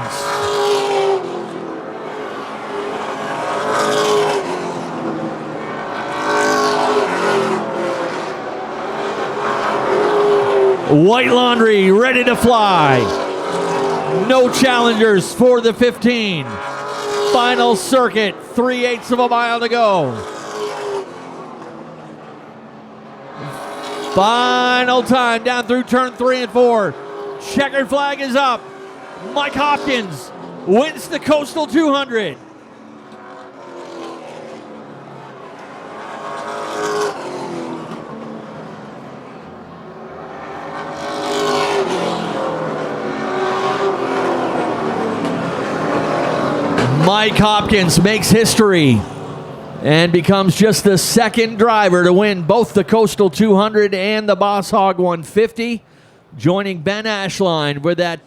[SPEAKER 10] White Laundry ready to fly. No challengers for the 15. Final circuit, 3/8 of a mile to go. Final time down through turn 3 and 4. Checkered flag is up. Mike Hopkins wins the Coastal 200. Mike Hopkins makes history and becomes just the second driver to win both the Coastal 200 and the Boss Hog 150, joining Ben Ashline with that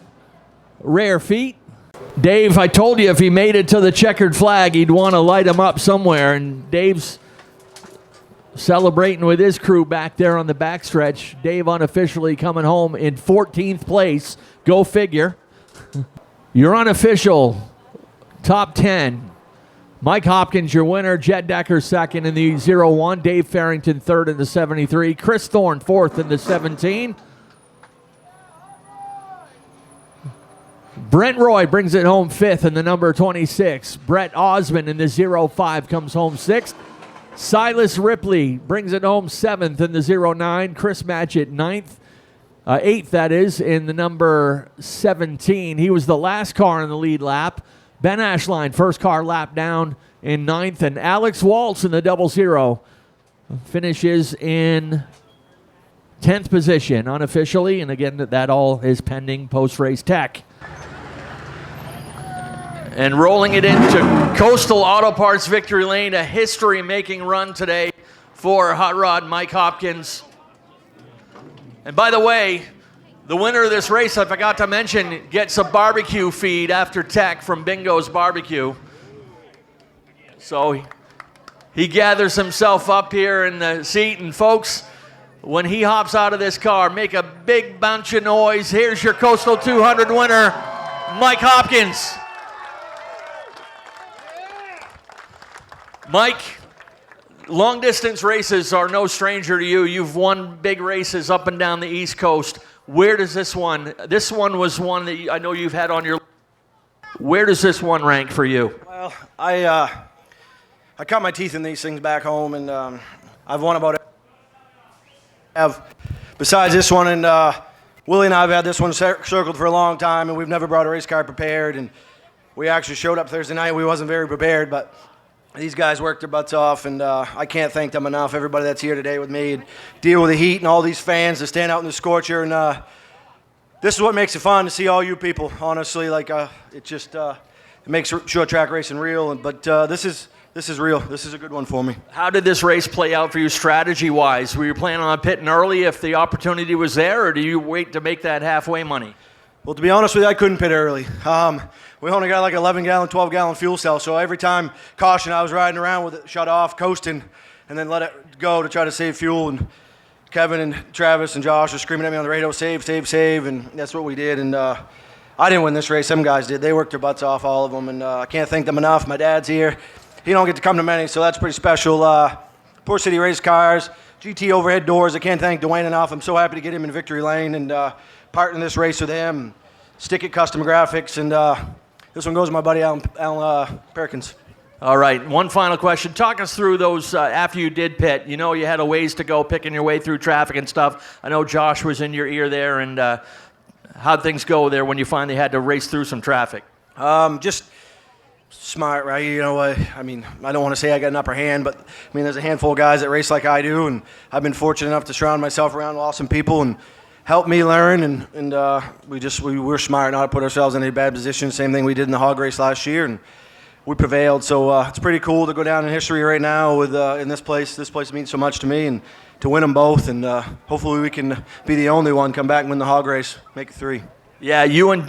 [SPEAKER 10] rare feat. Dave, I told you if he made it to the checkered flag, he'd want to light him up somewhere, and Dave's celebrating with his crew back there on the backstretch. Dave unofficially coming home in 14th place. Go figure. Your unofficial top 10. Mike Hopkins, your winner. Jed Decker, second in the 01. Dave Farrington, third in the 73. Chris Thorne, fourth in the 17. Brent Roy brings it home fifth in the number 26. Brett Osmond in the 05 comes home sixth. Silas Ripley brings it home seventh in the 09. Chris Matchett, eighth, that is, in the number 17. He was the last car in the lead lap. Ben Ashline, first car lap down in ninth, and Alex Waltz in the 00 finishes in 10th position unofficially, and again, that all is pending post-race tech. And rolling it into Coastal Auto Parts Victory Lane, a history-making run today for Hot Rod Mike Hopkins. And by the way, the winner of this race, I forgot to mention, gets a barbecue feed after tech from Bingo's Barbecue. So he gathers himself up here in the seat, and folks, when he hops out of this car, make a big bunch of noise. Here's your Coastal 200 winner, Mike Hopkins. Mike, long distance races are no stranger to you. You've won big races up and down the East Coast. Where does this one was one that I know you've had on your, where does this one rank for you?
[SPEAKER 15] Well, I cut my teeth in these things back home, and I've won about besides this one, and Willie and I have had this one circled for a long time, and we've never brought a race car prepared, and we actually showed up Thursday night. We wasn't very prepared, but these guys worked their butts off, and I can't thank them enough. Everybody that's here today with me and deal with the heat and all these fans that stand out in the scorcher, and this is what makes it fun to see all you people. Honestly, like it just it makes short track racing real. But this is real. This is a good one for me.
[SPEAKER 10] How did this race play out for you strategy-wise? Were you planning on pitting early if the opportunity was there, or do you wait to make that halfway money?
[SPEAKER 15] Well, to be honest with you, I couldn't pit early. We only got like 11-gallon, 12-gallon fuel cell, so every time caution, I was riding around with it shut off, coasting, and then let it go to try to save fuel. And Kevin and Travis and Josh were screaming at me on the radio, save, save, save, and that's what we did. And I didn't win this race. Some guys did. They worked their butts off, all of them, and I can't thank them enough. My dad's here. He don't get to come to many, so that's pretty special. Poor City race cars, GT overhead doors. I can't thank Dwayne enough. I'm so happy to get him in victory lane and part in this race with him. Stick it custom graphics, and this one goes to my buddy Alan Perkins.
[SPEAKER 10] All right, one final question. Talk us through those after you did pit. You know you had a ways to go picking your way through traffic and stuff. I know Josh was in your ear there, and how'd things go there when you finally had to race through some traffic?
[SPEAKER 15] Just smart, right? You know, I mean, I don't want to say I got an upper hand, but I mean, there's a handful of guys that race like I do, and I've been fortunate enough to surround myself around awesome people and help me learn. And we're smart not to put ourselves in any bad position. Same thing we did in the hog race last year, and we prevailed. So it's pretty cool to go down in history right now with in this place. This place means so much to me, and to win them both, and hopefully we can be the only one come back and win the hog race, make it 3.
[SPEAKER 10] Yeah, you and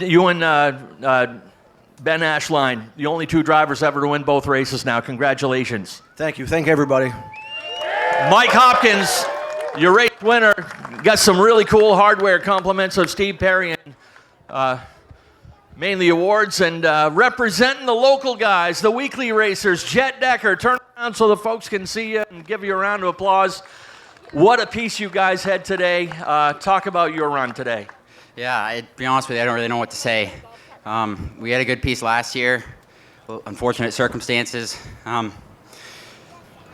[SPEAKER 10] Ben Ashline, the only 2 drivers ever to win both races now. Congratulations.
[SPEAKER 15] Thank you. Thank everybody.
[SPEAKER 10] Mike Hopkins, your race winner, got some really cool hardware compliments of Steve Perry and mainly awards, and representing the local guys, the weekly racers, Jet Decker. Turn around so the folks can see you and give you a round of applause. What a piece you guys had today. Talk about your run today.
[SPEAKER 16] Yeah, to be honest with you, I don't really know what to say. We had a good piece last year. Unfortunate circumstances. I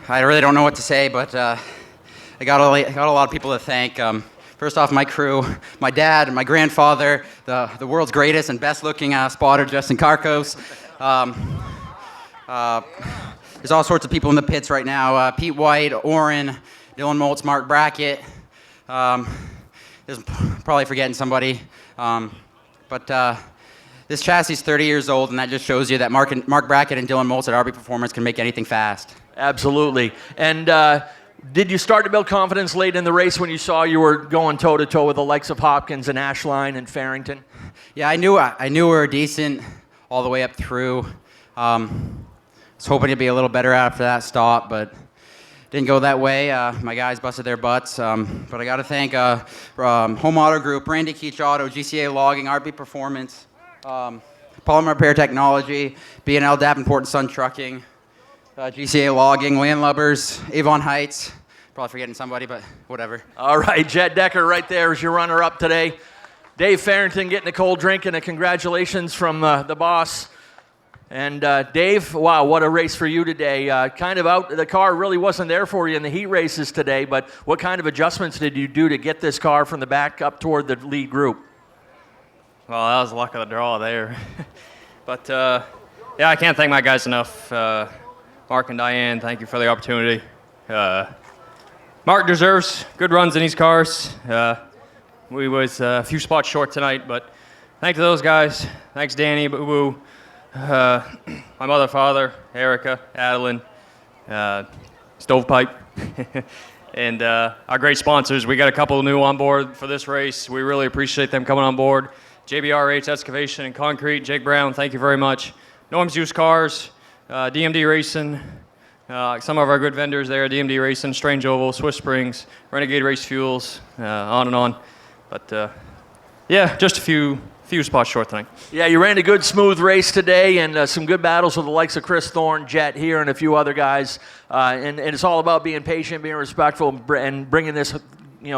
[SPEAKER 16] really don't know what to say, but I got a lot of people to thank. First off, my crew, my dad, my grandfather, the world's greatest and best-looking spotter, Justin Karkos. There's all sorts of people in the pits right now. Pete White, Oren, Dylan Moltz, Mark Brackett. There's probably forgetting somebody. But this chassis is 30 years old, and that just shows you that Mark Brackett and Dylan Moltz at RB Performance can make anything fast.
[SPEAKER 10] Absolutely. And did you start to build confidence late in the race when you saw you were going toe-to-toe with the likes of Hopkins and Ashline and Farrington?
[SPEAKER 16] Yeah, I knew we were decent all the way up through. I was hoping to be a little better after that stop, but didn't go that way. My guys busted their butts. But I got to thank Home Auto Group, Randy Keach Auto, GCA Logging, RB Performance, Polymer Repair Technology, B&L Davenport and Sun Trucking, GCA Logging, Landlubbers, Avon Heights. Probably forgetting somebody, but whatever.
[SPEAKER 10] All right, Jet Decker right there is your runner-up today. Dave Farrington getting a cold drink and a congratulations from the boss. And Dave, wow, what a race for you today. Kind of out, the car really wasn't there for you in the heat races today, but what kind of adjustments did you do to get this car from the back up toward the lead group?
[SPEAKER 17] Well, that was the luck of the draw there. But, yeah, I can't thank my guys enough. Mark and Diane, thank you for the opportunity. Mark deserves good runs in these cars. We was a few spots short tonight, but thanks to those guys. Thanks, Danny, Boo Boo, my mother, father, Erica, Adeline, Stovepipe, and our great sponsors. We got a couple new on board for this race. We really appreciate them coming on board. JBRH Excavation and Concrete, Jake Brown, thank you very much. Norm's Used Cars, DMD Racing, some of our good vendors there, DMD Racing, Strange Oval, Swiss Springs, Renegade Race Fuels, on and on. But yeah, just a few spots short tonight.
[SPEAKER 10] Yeah, you ran a good, smooth race today, and some good battles with the likes of Chris Thorne, Jet here, and a few other guys. And it's all about being patient, being respectful, and bringing this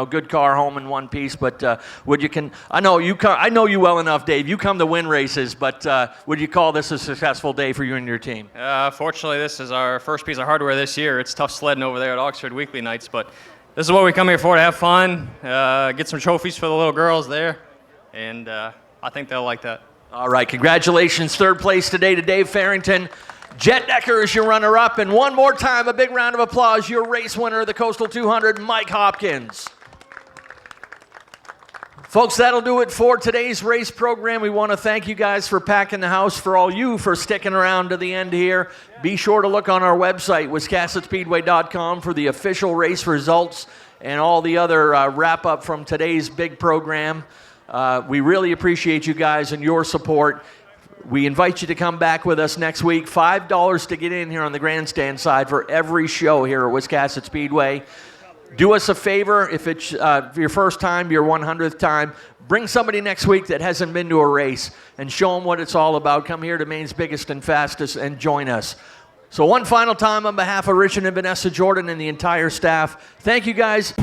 [SPEAKER 10] good car home in one piece. But I know you well enough, Dave. You come to win races, but would you call this a successful day for you and your team?
[SPEAKER 17] Fortunately, this is our first piece of hardware this year. It's tough sledding over there at Oxford weekly nights, but this is what we come here for, to have fun, get some trophies for the little girls there, and I think they'll like that.
[SPEAKER 10] All right, congratulations. Third place today to Dave Farrington. Jet Decker is your runner-up, and one more time, a big round of applause, your race winner of the Coastal 200, Mike Hopkins. Folks, that'll do it for today's race program. We want to thank you guys for packing the house, for all you for sticking around to the end here. Be sure to look on our website, wiscassettspeedway.com, for the official race results and all the other wrap-up from today's big program. We really appreciate you guys and your support. We invite you to come back with us next week. $5 to get in here on the grandstand side for every show here at Wiscasset Speedway. Do us a favor, if it's your first time, your 100th time, bring somebody next week that hasn't been to a race and show them what it's all about. Come here to Maine's biggest and fastest and join us. So one final time on behalf of Richard and Vanessa Jordan and the entire staff, thank you guys.